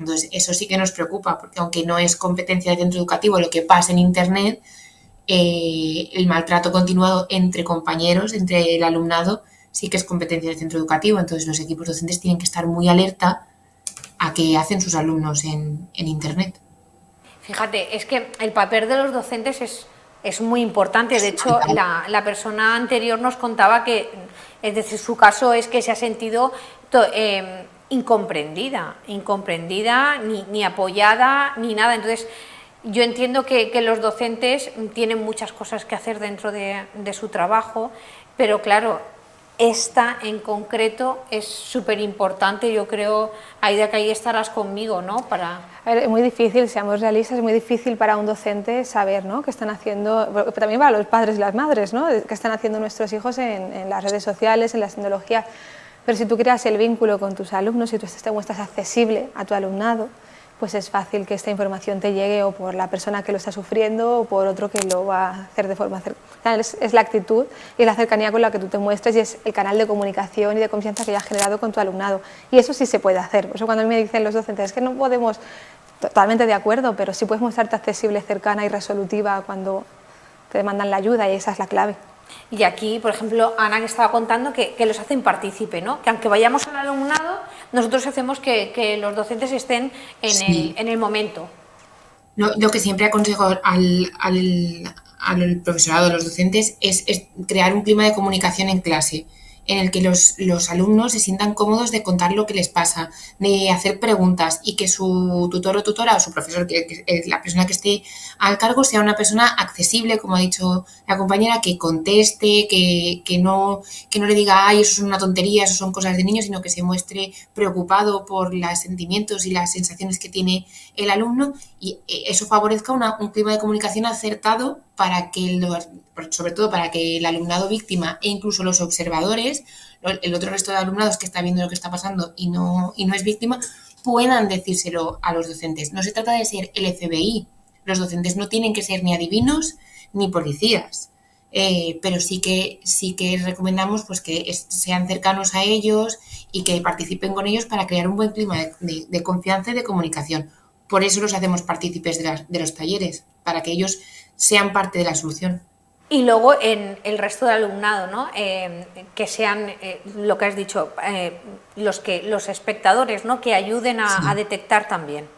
Entonces, eso sí que nos preocupa, porque aunque no es competencia del centro educativo lo que pasa en Internet, el maltrato continuado entre compañeros, entre el alumnado, sí que es competencia del centro educativo. Entonces, los equipos docentes tienen que estar muy alerta a qué hacen sus alumnos en Internet. Fíjate, es que el papel de los docentes es muy importante. De hecho, la persona anterior nos contaba que, es decir, su caso es que se ha sentido incomprendida, ni apoyada, ni nada. Entonces, yo entiendo que los docentes tienen muchas cosas que hacer dentro de su trabajo, pero claro, esta en concreto es súper importante. Yo creo, Aida, que ahí estarás conmigo, ¿no? A ver, es muy difícil, seamos realistas, es muy difícil para un docente saber, ¿no?, qué están haciendo, pero también para los padres y las madres, ¿no?, qué están haciendo nuestros hijos en las redes sociales, en la tecnología. Pero si tú creas el vínculo con tus alumnos, si tú te muestras accesible a tu alumnado, pues es fácil que esta información te llegue o por la persona que lo está sufriendo o por otro que lo va a hacer de forma cercana. Es la actitud y la cercanía con la que tú te muestres y es el canal de comunicación y de confianza que ya has generado con tu alumnado. Y eso sí se puede hacer. Por eso cuando a mí me dicen los docentes, es que no podemos, totalmente de acuerdo, pero sí puedes mostrarte accesible, cercana y resolutiva cuando te demandan la ayuda, y esa es la clave. Y aquí, por ejemplo, Ana que estaba contando que los hacen partícipe, ¿no? Que aunque vayamos al alumnado, nosotros hacemos que los docentes estén en el momento. Lo que siempre aconsejo al profesorado, a los docentes, es crear un clima de comunicación en clase, en el que los alumnos se sientan cómodos de contar lo que les pasa, de hacer preguntas y que su tutor o tutora o su profesor, que la persona que esté al cargo, sea una persona accesible, como ha dicho la compañera, que conteste, que no le diga, ay, eso es una tontería, eso son cosas de niños, sino que se muestre preocupado por los sentimientos y las sensaciones que tiene el alumno, y eso favorezca un clima de comunicación acertado para que sobre todo para que el alumnado víctima e incluso los observadores, el otro resto de alumnados que está viendo lo que está pasando y no es víctima, puedan decírselo a los docentes. No se trata de ser el FBI. Los docentes no tienen que ser ni adivinos ni policías, pero sí que recomendamos pues que sean cercanos a ellos y que participen con ellos para crear un buen clima de confianza y de comunicación. Por eso los hacemos partícipes de los talleres, para que ellos sean parte de la solución. Y luego en el resto del alumnado, ¿no? Que sean, lo que has dicho, los espectadores, ¿no?, que ayuden a detectar también.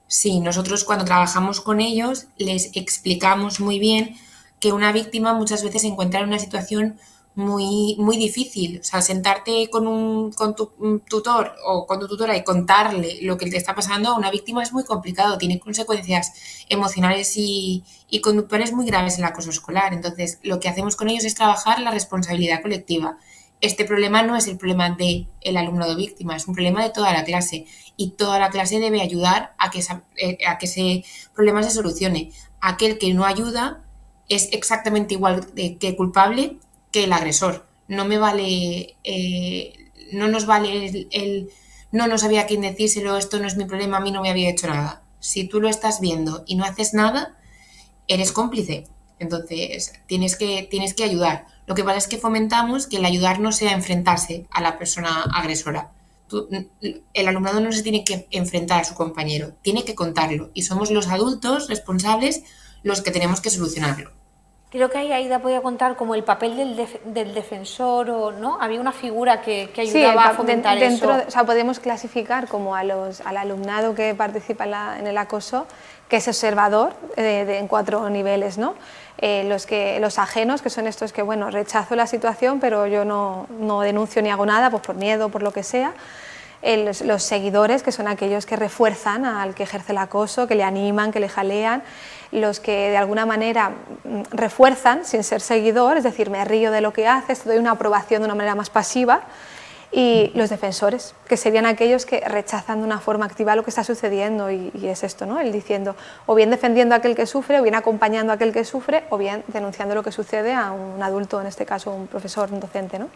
Sí, nosotros cuando trabajamos con ellos les explicamos muy bien que una víctima muchas veces se encuentra en una situación muy, muy difícil. O sea, sentarte con tu tutor o con tu tutora y contarle lo que te está pasando a una víctima es muy complicado, tiene consecuencias emocionales y conductuales muy graves en el acoso escolar. Entonces, lo que hacemos con ellos es trabajar la responsabilidad colectiva. Este problema no es el problema del alumnado víctima, es un problema de toda la clase, y toda la clase debe ayudar a que ese problema se solucione. Aquel que no ayuda es exactamente igual que culpable que el agresor. No me vale, no nos vale no sabía a quién decírselo, esto no es mi problema, a mí no me había hecho nada. Si tú lo estás viendo y no haces nada, eres cómplice. Entonces, tienes que ayudar. Lo que pasa es que fomentamos que el ayudar no sea enfrentarse a la persona agresora. El alumnado no se tiene que enfrentar a su compañero, tiene que contarlo. Y somos los adultos responsables los que tenemos que solucionarlo. Creo que ahí Aida podía contar como el papel del defensor, o ¿no? Había una figura que ayudaba a fomentar eso. O sea, podemos clasificar como al alumnado que participa en el acoso, que es observador en 4 niveles, ¿no? Los ajenos, que son estos que, bueno, rechazo la situación, pero yo no denuncio ni hago nada, pues por miedo, por lo que sea. Los seguidores, que son aquellos que refuerzan al que ejerce el acoso, que le animan, que le jalean, los que de alguna manera refuerzan sin ser seguidor, es decir, me río de lo que haces, te doy una aprobación de una manera más pasiva, y los defensores, que serían aquellos que rechazan de una forma activa lo que está sucediendo, y es esto, ¿no? El diciendo, o bien defendiendo a aquel que sufre, o bien acompañando a aquel que sufre, o bien denunciando lo que sucede a un adulto, en este caso un profesor, un docente, ¿no?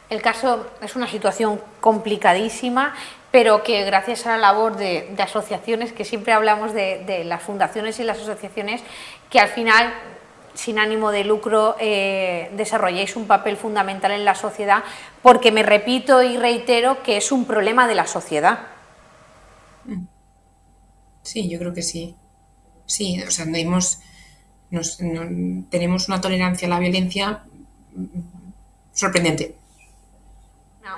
El caso es una situación complicadísima, pero que gracias a la labor de asociaciones, que siempre hablamos de las fundaciones y las asociaciones, que al final, sin ánimo de lucro, desarrolléis un papel fundamental en la sociedad, porque me repito y reitero que es un problema de la sociedad. Sí, yo creo que sí. Sí, o sea, tenemos una tolerancia a la violencia sorprendente.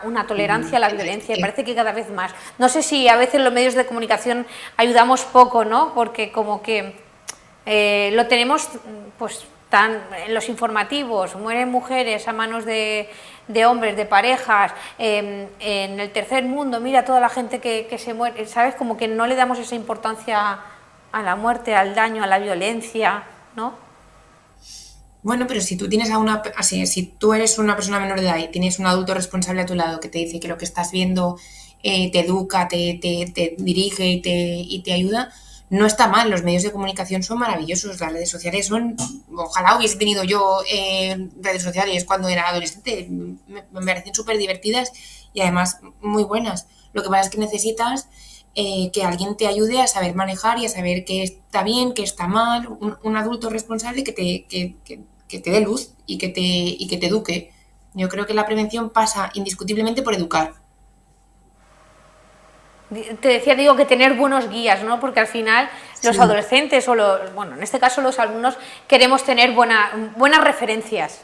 Una tolerancia a la violencia, y parece que cada vez más. No sé si a veces los medios de comunicación ayudamos poco, ¿no? Porque como que lo tenemos pues tan en los informativos, mueren mujeres a manos de hombres, de parejas, en el tercer mundo, mira toda la gente que se muere, ¿sabes? Como que no le damos esa importancia a la muerte, al daño, a la violencia, ¿no? Bueno, pero si tú tienes si tú eres una persona menor de edad y tienes un adulto responsable a tu lado que te dice que lo que estás viendo te educa, te dirige y te ayuda, no está mal. Los medios de comunicación son maravillosos, las redes sociales ojalá hubiese tenido yo redes sociales cuando era adolescente, me parecen súper divertidas y además muy buenas. Lo que pasa es que necesitas que alguien te ayude a saber manejar y a saber qué está bien, qué está mal, un adulto responsable que te dé luz y que te eduque. Yo creo que la prevención pasa indiscutiblemente por educar. Te decía, digo, que tener buenos guías, ¿no? Porque al final los adolescentes o bueno, en este caso los alumnos, queremos tener buenas referencias.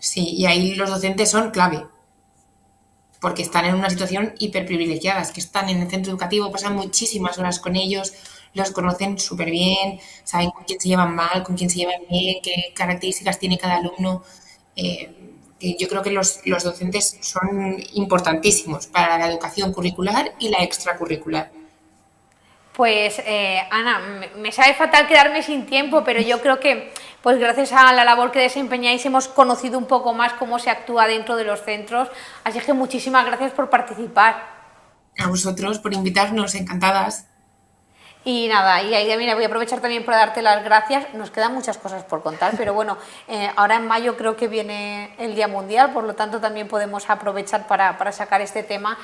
Sí, y ahí los docentes son clave, porque están en una situación hiperprivilegiada, que están en el centro educativo, pasan muchísimas horas con ellos, los conocen súper bien, saben con quién se llevan mal, con quién se llevan bien, qué características tiene cada alumno. Yo creo que los docentes son importantísimos para la educación curricular y la extracurricular. Pues Ana, me sabe fatal quedarme sin tiempo, pero yo creo que pues gracias a la labor que desempeñáis hemos conocido un poco más cómo se actúa dentro de los centros, así que muchísimas gracias por participar. A vosotros por invitarnos, encantadas. Y nada, y ahí mira, voy a aprovechar también para darte las gracias. Nos quedan muchas cosas por contar, pero bueno, ahora en mayo creo que viene el Día Mundial, por lo tanto también podemos aprovechar para sacar este tema.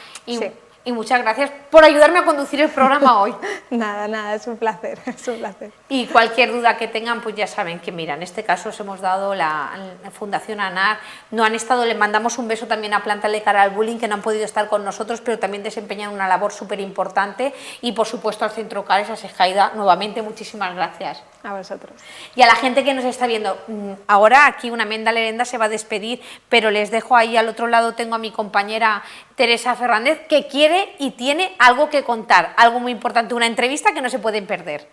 Y muchas gracias por ayudarme a conducir el programa hoy. Nada, es un placer, es un placer. Y cualquier duda que tengan, pues ya saben que mira, en este caso os hemos dado la Fundación ANAR, no han estado, les mandamos un beso también a Planta de Cara al Bullying, que no han podido estar con nosotros, pero también desempeñan una labor súper importante, y por supuesto al Centro CARES, a Sejaida, nuevamente muchísimas gracias. A vosotros. Y a la gente que nos está viendo, ahora aquí una Menda Lerenda se va a despedir, pero les dejo ahí al otro lado, tengo a mi compañera Teresa Fernández, que quiere y tiene algo que contar, algo muy importante, una entrevista que no se pueden perder.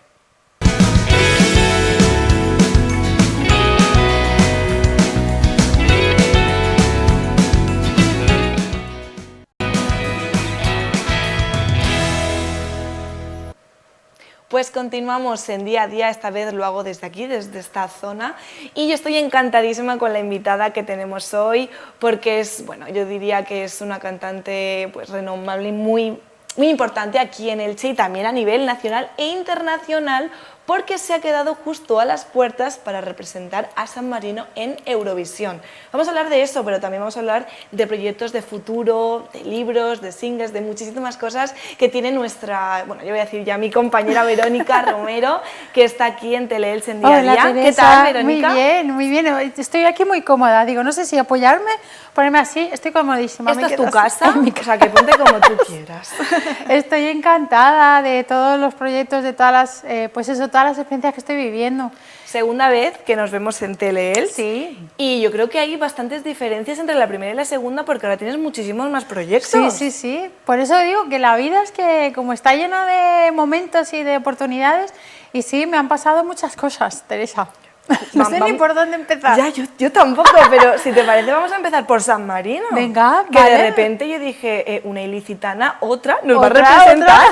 Pues continuamos en Día a Día, esta vez lo hago desde aquí, desde esta zona, y yo estoy encantadísima con la invitada que tenemos hoy, porque es, bueno, yo diría que es una cantante pues renombrable y muy importante aquí en Elche y también a nivel nacional e internacional, porque se ha quedado justo a las puertas para representar a San Marino en Eurovisión. Vamos a hablar de eso, pero también vamos a hablar de proyectos de futuro, de libros, de singles, de muchísimas cosas que tiene nuestra, bueno, yo voy a decir ya mi compañera Verónica Romero, que está aquí en Teleelch en Día a Día. Teresa, ¿Qué tal, Verónica? Muy bien, estoy aquí muy cómoda, digo, no sé si apoyarme, ponerme así, estoy comodísima. ¿Esta es tu casa? O sea, que ponte como tú quieras. Estoy encantada de todos los proyectos, de todas las, pues eso, todas todas las experiencias que estoy viviendo. Segunda vez que nos vemos en Teleelch. Sí. Y yo creo que hay bastantes diferencias entre la primera y la segunda porque ahora tienes muchísimos más proyectos. Sí, sí, sí. Por eso digo que la vida es que como está llena de momentos y de oportunidades, y sí, me han pasado muchas cosas, Teresa. No sé ni por dónde empezar. Ya, yo tampoco, pero si te parece vamos a empezar por San Marino. Venga, que vale. de repente yo dije, una ilicitana, otra, nos va a Otra, representar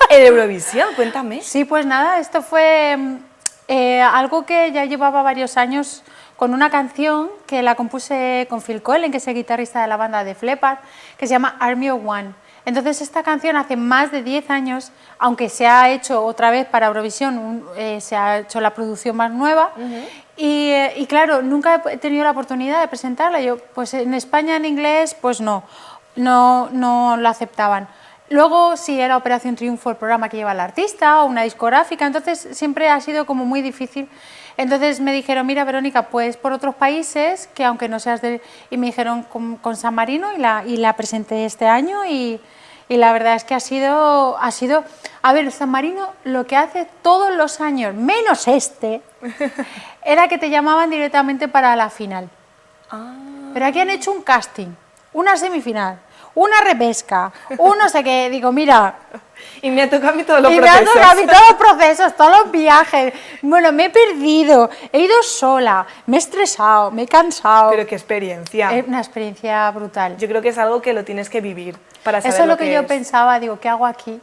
en Eurovisión. Cuéntame. Sí, pues nada, esto fue algo que ya llevaba varios años con una canción que la compuse con Phil Collen, que es el guitarrista de la banda de Fleppard, que se llama Army of One. Entonces esta canción hace más de 10 años, aunque se ha hecho otra vez para Eurovisión, se ha hecho la producción más nueva, y claro, nunca he tenido la oportunidad de presentarla. Yo, pues en España en inglés, pues no lo aceptaban. Luego sí era Operación Triunfo el programa que lleva el artista o una discográfica, entonces siempre ha sido como muy difícil. Entonces me dijeron, mira Verónica, pues por otros países, que aunque no seas de... Y me dijeron con San Marino y la presenté este año y la verdad es que ha sido... A ver, San Marino lo que hace todos los años, menos este, era que te llamaban directamente para la final. Pero aquí han hecho un casting, una semifinal, una repesca, un no sé qué, digo, mira... Y me ha tocado a mí todos los Y procesos. me ha tocado a mí todos los procesos, todos los viajes. Bueno, me he perdido, he ido sola, me he estresado, me he cansado. Pero qué experiencia. Es una experiencia brutal. Yo creo que es algo que lo tienes que vivir para saber Eso es lo que que yo es. pensaba, digo, ¿qué hago aquí?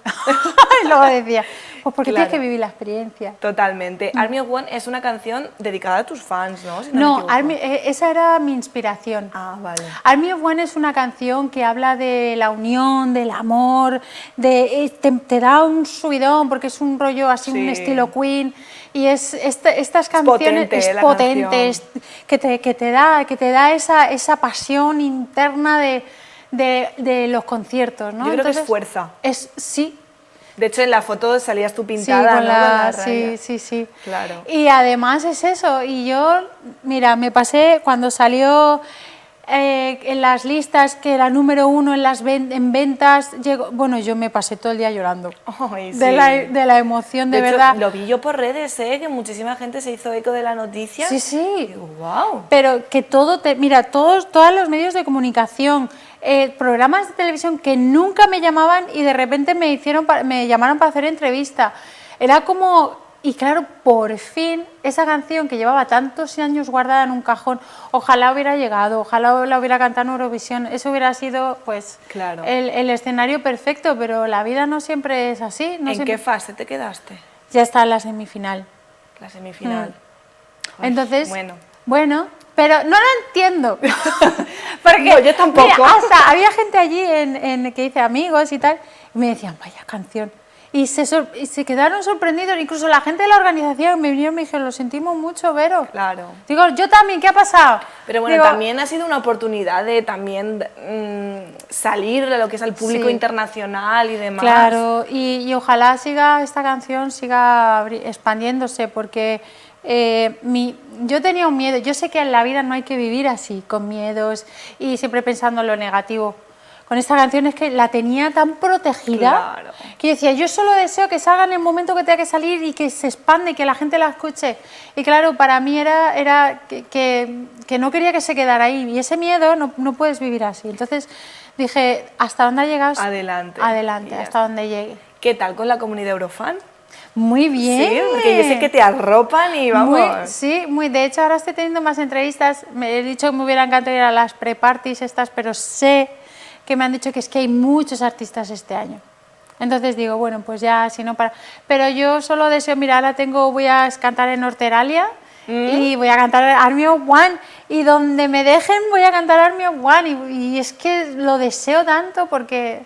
Y luego decía, pues porque Claro. tienes que vivir la experiencia. Totalmente. Army of One es una canción dedicada a tus fans, ¿no? Si no me No, equivoco. esa era mi inspiración. Ah, vale. Army of One es una canción que habla de la unión, del amor, te da un subidón porque es un rollo así, un Sí. estilo Queen, y estas canciones potente, la potentes que te da esa pasión interna de los conciertos, ¿no? Yo creo que es Entonces, fuerza. Sí. De hecho, en la foto salías tú Sí, pintada, con ¿no? Con la sí, raya. sí. Claro. Y además es eso, y yo, mira, me pasé cuando salió en las listas que era número 1 en ventas, bueno, yo me pasé todo el día llorando. Ay, sí. de la emoción, de hecho, verdad. lo vi yo por redes, que muchísima gente se hizo eco de la noticia. Sí. Wow. Pero que mira, todos los medios de comunicación, programas de televisión que nunca me llamaban y de repente me llamaron para hacer entrevista. Era como... Y claro, por fin, esa canción que llevaba tantos años guardada en un cajón, ojalá hubiera llegado, ojalá la hubiera cantado en Eurovisión, eso hubiera sido pues Claro. el escenario perfecto, pero la vida no siempre es así. No ¿En siempre... qué fase te quedaste? Ya está en la semifinal. La semifinal. Ay, Entonces, bueno, pero no lo entiendo. Porque, No, yo tampoco. mira, hasta había gente allí que dice amigos y tal, y me decían, vaya canción. Y se quedaron sorprendidos, incluso la gente de la organización me vinieron y me dijeron, lo sentimos mucho, Vero. Claro. Digo, yo también, ¿qué ha pasado? Pero bueno, Digo, también ha sido una oportunidad de también salir de lo que es el público Sí. internacional y demás. Claro, y ojalá esta canción siga expandiéndose, porque yo tenía un miedo. Yo sé que en la vida no hay que vivir así, con miedos y siempre pensando en lo negativo. Con esta canción es que la tenía tan protegida, Claro. que decía, yo solo deseo que salga en el momento que tenga que salir y que se expande y que la gente la escuche. Y claro, para mí era que no quería que se quedara ahí, y ese miedo no puedes vivir así. Entonces dije, ¿hasta dónde ha llegado? Adelante. Adelante, Y ya hasta donde llegue. ¿Qué tal con la comunidad Eurofan? Muy bien. Sí, porque yo sé que te arropan y vamos. De hecho ahora estoy teniendo más entrevistas. Me he dicho que me hubiera encantado ir a las pre-parties estas, pero sé que me han dicho que es que hay muchos artistas este año. Entonces digo, bueno, pues ya, si no para... Pero yo solo deseo, mira, ahora voy a cantar en Norteralia y voy a cantar Army of One, y donde me dejen voy a cantar Army of One, y es que lo deseo tanto porque...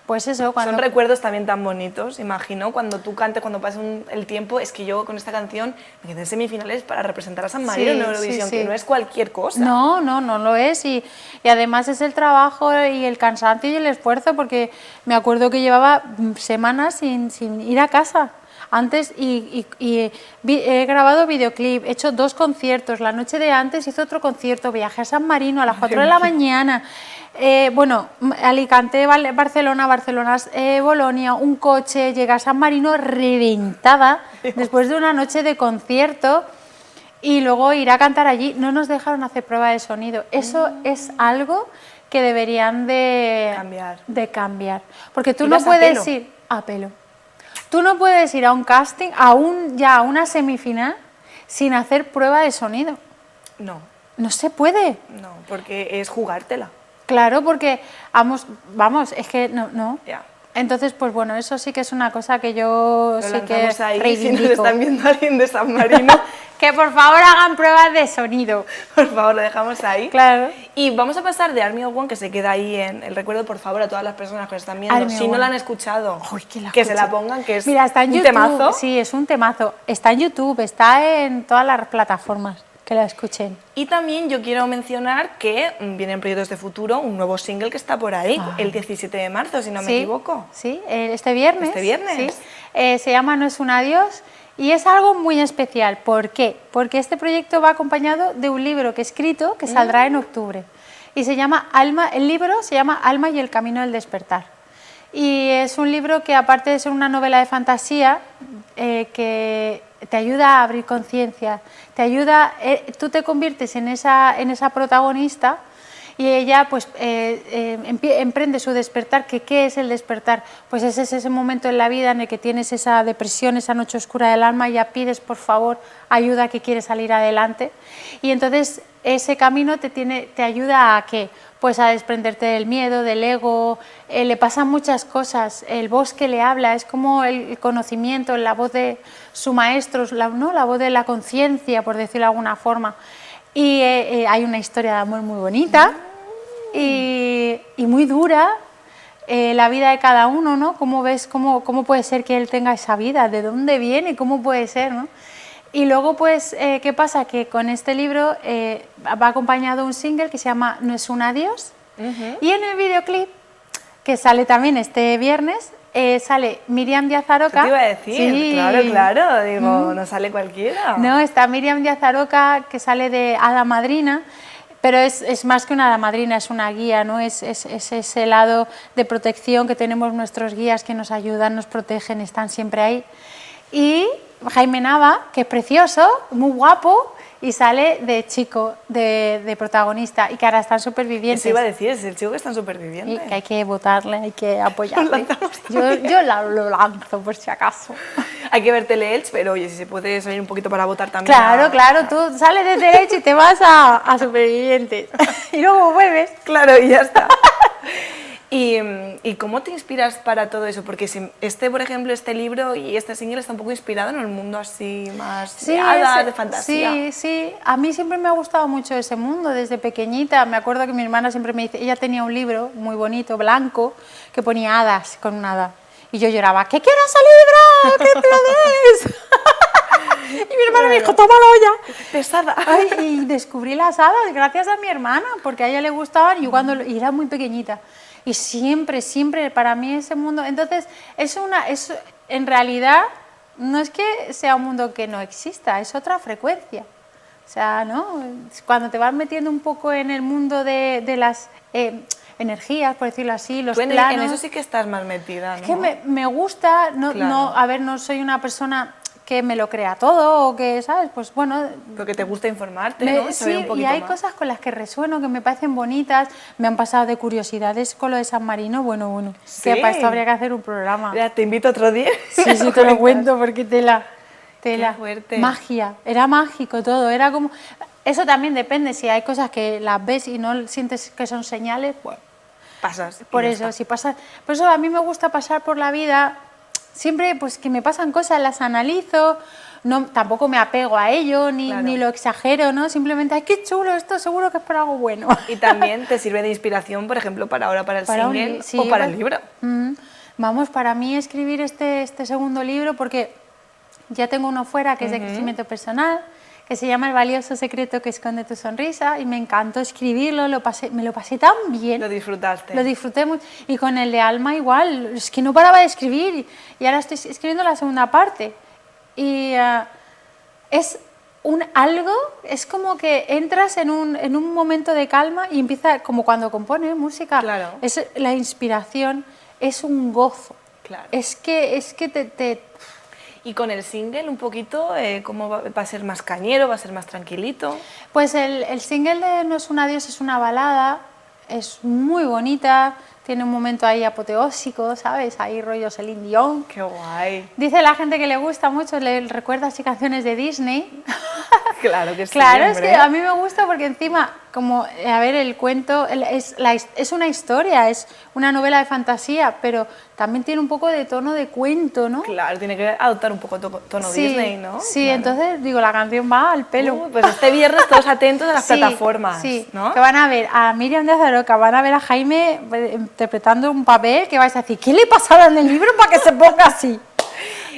Pues eso, Son recuerdos también tan bonitos, imagino, cuando tú cantes, cuando pase el tiempo. Es que yo con esta canción me quedé en semifinales para representar a San Marino en Eurovisión, que no es cualquier cosa. No lo es, y además es el trabajo y el cansancio y el esfuerzo, porque me acuerdo que llevaba semanas sin ir a casa. Antes he grabado videoclip, he hecho 2 conciertos, la noche de antes hice otro concierto, viajé a San Marino a las 4 de la mañana, Alicante, Barcelona, Bolonia, un coche, llegué a San Marino reventada, después de una noche de concierto y luego ir a cantar allí. No nos dejaron hacer prueba de sonido. Eso es algo que deberían de cambiar. Porque tú no puedes ir a pelo. Tú no puedes ir a un casting, a una semifinal, sin hacer prueba de sonido. No. No se puede. No, porque es jugártela. Claro, porque vamos, es que no. Ya. Entonces, pues bueno, eso sí que es una cosa que yo sí que ahí, si nos reivindico. están viendo alguien de San Marino, que por favor hagan pruebas de sonido. Por favor, lo dejamos ahí. Claro. Y vamos a pasar de Army of One, que se queda ahí en el recuerdo, por favor, a todas las personas que nos están viendo. Si no la han escuchado, que se la pongan, que es Mira, está en un YouTube, temazo. Sí, es un temazo. Está en YouTube, está en todas las plataformas. Que la escuchen. Y también yo quiero mencionar que vienen proyectos de futuro, un nuevo single que está por ahí, el 17 de marzo, si no me equivoco. Sí, este viernes. Este viernes. Sí. Se llama No es un adiós y es algo muy especial. ¿Por qué? Porque este proyecto va acompañado de un libro que he escrito que saldrá en octubre. Y se llama el libro se llama Alma y el camino del despertar. Y es un libro que, aparte de ser una novela de fantasía, que te ayuda a abrir conciencia, te ayuda, tú te conviertes en esa protagonista y ella pues emprende su despertar. ¿Qué es el despertar? Pues es ese momento en la vida en el que tienes esa depresión, esa noche oscura del alma y ya pides por favor ayuda, que quieres salir adelante. Y entonces ese camino te ayuda a ¿qué? Pues a desprenderte del miedo, del ego. Le pasan muchas cosas, el bosque le habla, es como el conocimiento, la voz de su maestro, la voz de la conciencia, por decirlo de alguna forma. Y hay una historia de amor muy bonita y muy dura, la vida de cada uno, ¿no? ¿Cómo ves, cómo puede ser que él tenga esa vida? ¿De dónde viene? ¿Cómo puede ser, no? Y luego, pues, ¿qué pasa? Que con este libro va acompañado un single que se llama No es un adiós. Y en el videoclip, que sale también este viernes, sale Miriam Díaz Aroca. ¿Qué te iba a decir? Sí. Claro, digo, no sale cualquiera. No, está Miriam Díaz Aroca, que sale de hada madrina, pero es más que una hada madrina, es una guía, ¿no? Es ese lado de protección que tenemos nuestros guías que nos ayudan, nos protegen, están siempre ahí. Y Jaime Nava, que es precioso, muy guapo, y sale de chico, de protagonista, y que ahora están supervivientes. Eso iba a decir, es el chico que están supervivientes. Y que hay que votarle, hay que apoyarle. Yo lo lanzo por si acaso. Hay que ver Tele-Elche, pero oye, si se puede salir un poquito para votar también. Claro, tú sales de Tele-Elche y te vas a supervivientes. Y luego vuelves. Claro, y ya está. ¿Y cómo te inspiras para todo eso? Porque por ejemplo, este libro y este single está un poco inspirado en el mundo así más de hadas, de fantasía. Sí. A mí siempre me ha gustado mucho ese mundo desde pequeñita. Me acuerdo que mi hermana siempre me dice, ella tenía un libro muy bonito, blanco, que ponía hadas con una hada. Y yo lloraba, ¿qué quiero ese libro? ¡Que te lo des! Y mi hermana me dijo, tómalo ya. Pesada. Y descubrí las hadas gracias a mi hermana, porque a ella le gustaban y era muy pequeñita. Y siempre para mí ese mundo... Entonces, en realidad, no es que sea un mundo que no exista, es otra frecuencia. O sea, ¿no? Cuando te vas metiendo un poco en el mundo de las energías, por decirlo así, los planos... En eso sí que estás más metida, ¿no? Es que me gusta, no soy una persona que me lo crea todo o que, ¿sabes? Pues bueno... Porque te gusta informarte, ¿no? Sí, y hay cosas con las que resueno, que me parecen bonitas. Me han pasado de curiosidades con lo de San Marino, bueno. Sí. Que para esto habría que hacer un programa. Ya, te invito otro día. Sí, te lo cuento porque tela. Qué fuerte. Magia, era mágico todo, era como... Eso también depende, si hay cosas que las ves y no sientes que son señales, pues... Pasas. Por eso, si pasas... Por eso a mí me gusta pasar por la vida... Siempre pues que me pasan cosas, las analizo, tampoco me apego a ello, ni lo exagero, ¿no? Simplemente, ¡ay, qué chulo! Esto seguro que es para algo bueno. Y también te sirve de inspiración, por ejemplo, para el single o para el libro. Vamos, para mí escribir este segundo libro, porque ya tengo uno fuera que es de crecimiento personal, que se llama El valioso secreto que esconde tu sonrisa, y me encantó escribirlo, me lo pasé tan bien. Lo disfrutaste. Lo disfruté mucho. Y con el de Alma igual, es que no paraba de escribir, y ahora estoy escribiendo la segunda parte. Y es es como que entras en un momento de calma y empieza, como cuando compones música, es la inspiración, es un gozo. Claro. Es que te... Y con el single un poquito, ¿cómo va a ser más cañero, va a ser más tranquilito? Pues el single de No es un adiós es una balada, es muy bonita, tiene un momento ahí apoteósico, ¿sabes? Ahí rollo Celine Dion. ¡Qué guay! Dice la gente que le gusta mucho, le recuerda así canciones de Disney. Claro que sí, Claro, hombre. es que a mí me gusta porque encima, como, a ver, el cuento es una historia, es una novela de fantasía, pero también tiene un poco de tono de cuento, ¿no? Claro, tiene que adoptar un poco tono Sí, Disney, ¿no? Sí, Claro. entonces, digo, la canción va al pelo. Pues este viernes todos atentos a las Sí, plataformas, sí, ¿no? que van a ver a Miriam de Azaroca, van a ver a Jaime interpretando un papel que vais a decir, ¿qué le pasará en el libro para que se ponga así?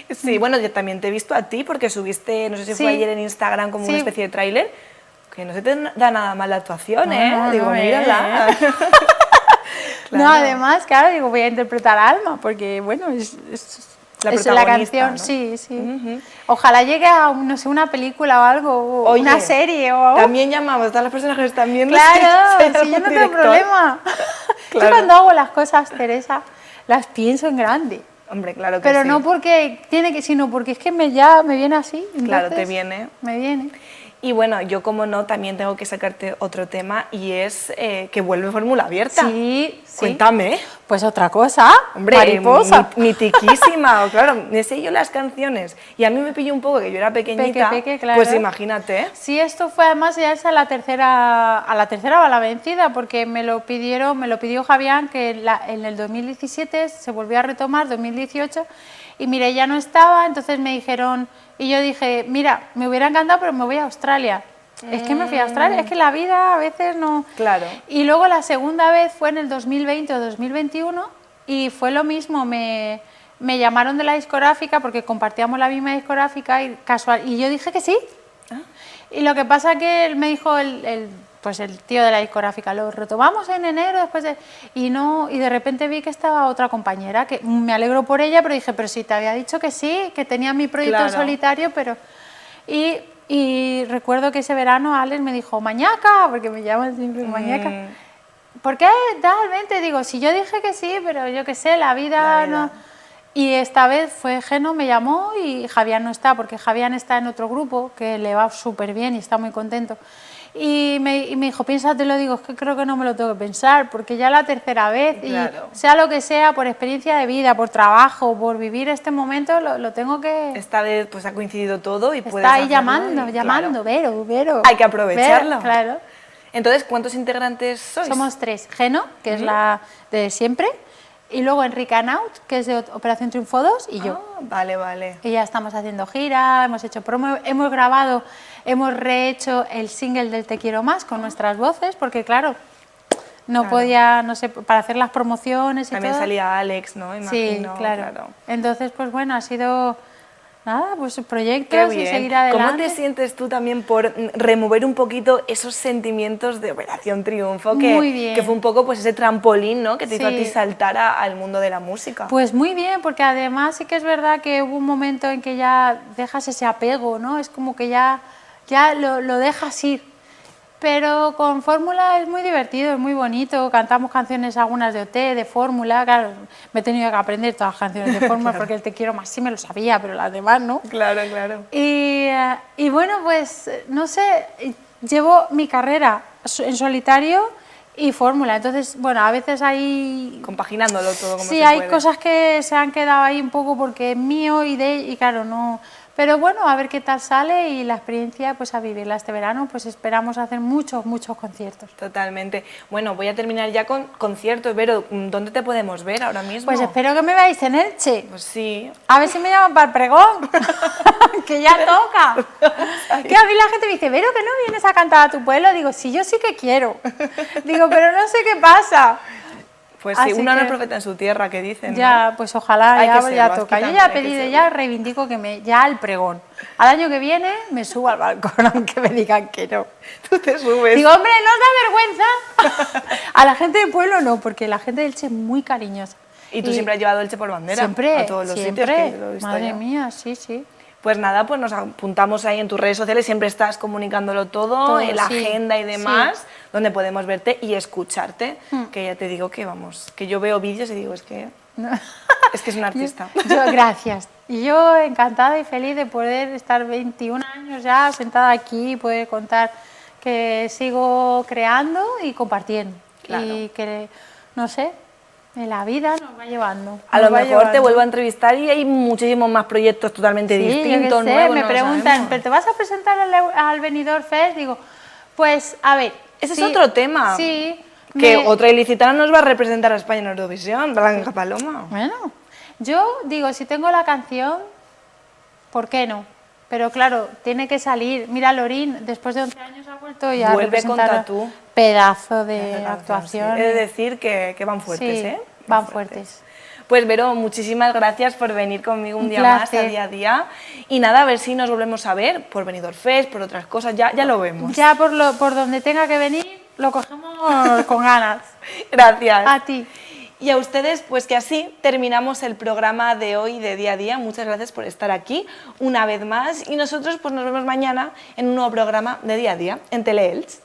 Sí, bueno, yo también te he visto a ti porque subiste, no sé si Sí. fue ayer en Instagram como Sí. una especie de tráiler, que no se te da nada mal la actuación, ¿eh? No, Digo, no, mírala. No, además, claro, digo, voy a interpretar a Alma, porque, bueno, es La la protagonista, canción, ¿no? sí, sí. Ojalá llegue a, no sé, una película o algo, o Oye, una serie o algo. También llamamos a todas las personas que nos están viendo. Claro, si hay si yo algún no tengo director. problema. Claro. Yo cuando hago las cosas, Teresa, las pienso en grande. Hombre, claro que Pero sí. no porque tiene que, sino porque es que ya me viene así. Claro, entonces, te viene. Me viene. Y bueno, yo como no, también tengo que sacarte otro tema y es que vuelve Fórmula Abierta. Sí, sí. Cuéntame. Pues otra cosa, Hombre, mariposa. mitiquísima, claro, me sé yo las canciones y a mí me pilló un poco que yo era pequeñita, Peque, claro. pues imagínate. Sí, esto fue además ya es a la tercera o a la vencida, porque me lo pidió Javián, que en el 2017 se volvió a retomar, 2018, y mire, ya no estaba, entonces me dijeron, y yo dije, mira, me hubiera encantado, pero me voy a Australia. Es que me fui a Australia, es que la vida a veces no... Claro. Y luego la segunda vez fue en el 2020 o 2021 y fue lo mismo, me llamaron de la discográfica porque compartíamos la misma discográfica y casual, y yo dije que sí. Y lo que pasa que él me dijo pues el tío de la discográfica, lo retomamos en enero después de... Y de repente vi que estaba otra compañera, que me alegro por ella, pero dije, pero si te había dicho que sí, que tenía mi proyecto en Claro. solitario, pero... Y recuerdo que ese verano Alex me dijo, Mañaca, porque me llaman siempre Mañaca. ¿Por qué realmente? Digo, si yo dije que sí, pero yo qué sé, la vida no... Y esta vez fue Geno, me llamó y Javián no está, porque Javián está en otro grupo que le va súper bien y está muy contento. Y me dijo, piénsatelo, digo, es que creo que no me lo tengo que pensar, porque ya la tercera vez, Claro. y sea lo que sea, por experiencia de vida, por trabajo, por vivir este momento, lo tengo que... Esta vez pues ha coincidido todo y puedes Está ahí hacerlo llamando, y, llamando, claro. Vero. Hay que aprovecharlo. Vero, claro. Entonces, ¿cuántos integrantes sois? Somos tres. Geno, que es la de siempre, y luego Enrique Anaut, que es de Operación Triunfo 2, y yo. Ah, vale, vale. Y ya estamos haciendo gira, hemos hecho promo, hemos grabado, hemos rehecho el single del Te Quiero Más con nuestras voces, porque claro, no podía, no sé, para hacer las promociones y También todo. salía Alex, ¿no? Imagino, Sí, claro. Entonces, pues bueno, ha sido, nada, pues Qué proyectos y bien. seguir adelante. ¿Cómo te sientes tú también por remover un poquito esos sentimientos de Operación Triunfo? Muy bien. Que fue un poco pues ese trampolín, ¿no? Que te hizo a Sí. ti saltar al mundo de la música. Pues muy bien, porque además sí que es verdad que hubo un momento en que ya dejas ese apego, ¿no? Es como que ya lo dejas ir. Pero con Fórmula es muy divertido, es muy bonito. Cantamos canciones, algunas de OT, de Fórmula. Claro, me he tenido que aprender todas las canciones de Fórmula porque el Te Quiero Más sí me lo sabía, pero las demás no. Claro, claro. Y bueno, pues no sé, llevo mi carrera en solitario y Fórmula. Entonces, bueno, a veces hay... Compaginándolo todo como Sí, se hay puede. cosas que se han quedado ahí un poco porque es mío y claro, no... Pero bueno, a ver qué tal sale y la experiencia, pues a vivirla este verano, pues esperamos hacer muchos conciertos. Totalmente. Bueno, voy a terminar ya con conciertos. Vero, ¿dónde te podemos ver ahora mismo? Pues espero que me veáis en Elche. Pues sí. A ver si me llaman para el pregón, que ya toca. Que a mí la gente me dice, Vero, que no vienes a cantar a tu pueblo. Digo, sí, yo sí que quiero. Digo, pero no sé qué pasa. Pues sí, Así uno no que- es profeta en su tierra, que dicen, ¿no? Ya, pues ojalá, Hay que ya serlo, toca. aquí Yo también ya he hay que pedido, serlo. ya reivindico que ya al pregón. Al año que viene me subo al balcón, aunque me digan que no. Tú te subes. Digo, hombre, ¿no os da vergüenza? A la gente del pueblo no, porque la gente del Che es muy cariñosa. Y tú siempre has llevado Elche por bandera. Siempre, A todos los siempre. sitios que lo he visto Madre yo. mía, sí, sí. Pues nada, pues nos apuntamos ahí en tus redes sociales, siempre estás comunicándolo todo, Todo, en la sí, agenda y demás, sí. donde podemos verte y escucharte, que ya te digo que vamos, que yo veo vídeos y digo, es que es un artista. Gracias. Y yo encantada y feliz de poder estar 21 años ya sentada aquí y poder contar que sigo creando y compartiendo. Claro. Y que, no sé, en la vida nos va llevando. A lo nos va mejor te llevando. vuelvo a entrevistar y hay muchísimos más proyectos totalmente Sí, yo qué distintos, sé, nuevos. me no lo preguntan, sabemos. ¿pero te vas a presentar al Benidorm Fest? Digo, pues a ver. Ese sí, es otro tema. Sí. Que otra ilicitana nos va a representar a España en Eurovisión, Blanca Paloma. Bueno, yo digo, si tengo la canción, ¿por qué no? Pero claro, tiene que salir. Mira, Lorín, después de 11 años ha vuelto y a Vuelve con representar Tatú. pedazo de actuación. Sí. He de decir que van fuertes, Sí, ¿eh? van fuertes. Pues Vero, muchísimas gracias por venir conmigo un Un día más a placer. Día a Día. Y nada, a ver si nos volvemos a ver por Benidorm Fest, por otras cosas, ya lo vemos. Ya por donde tenga que venir, lo cogemos con ganas. Gracias. A ti. Y a ustedes, pues que así terminamos el programa de hoy de Día a Día. Muchas gracias por estar aquí una vez más. Y nosotros pues nos vemos mañana en un nuevo programa de Día a Día en Teleelch.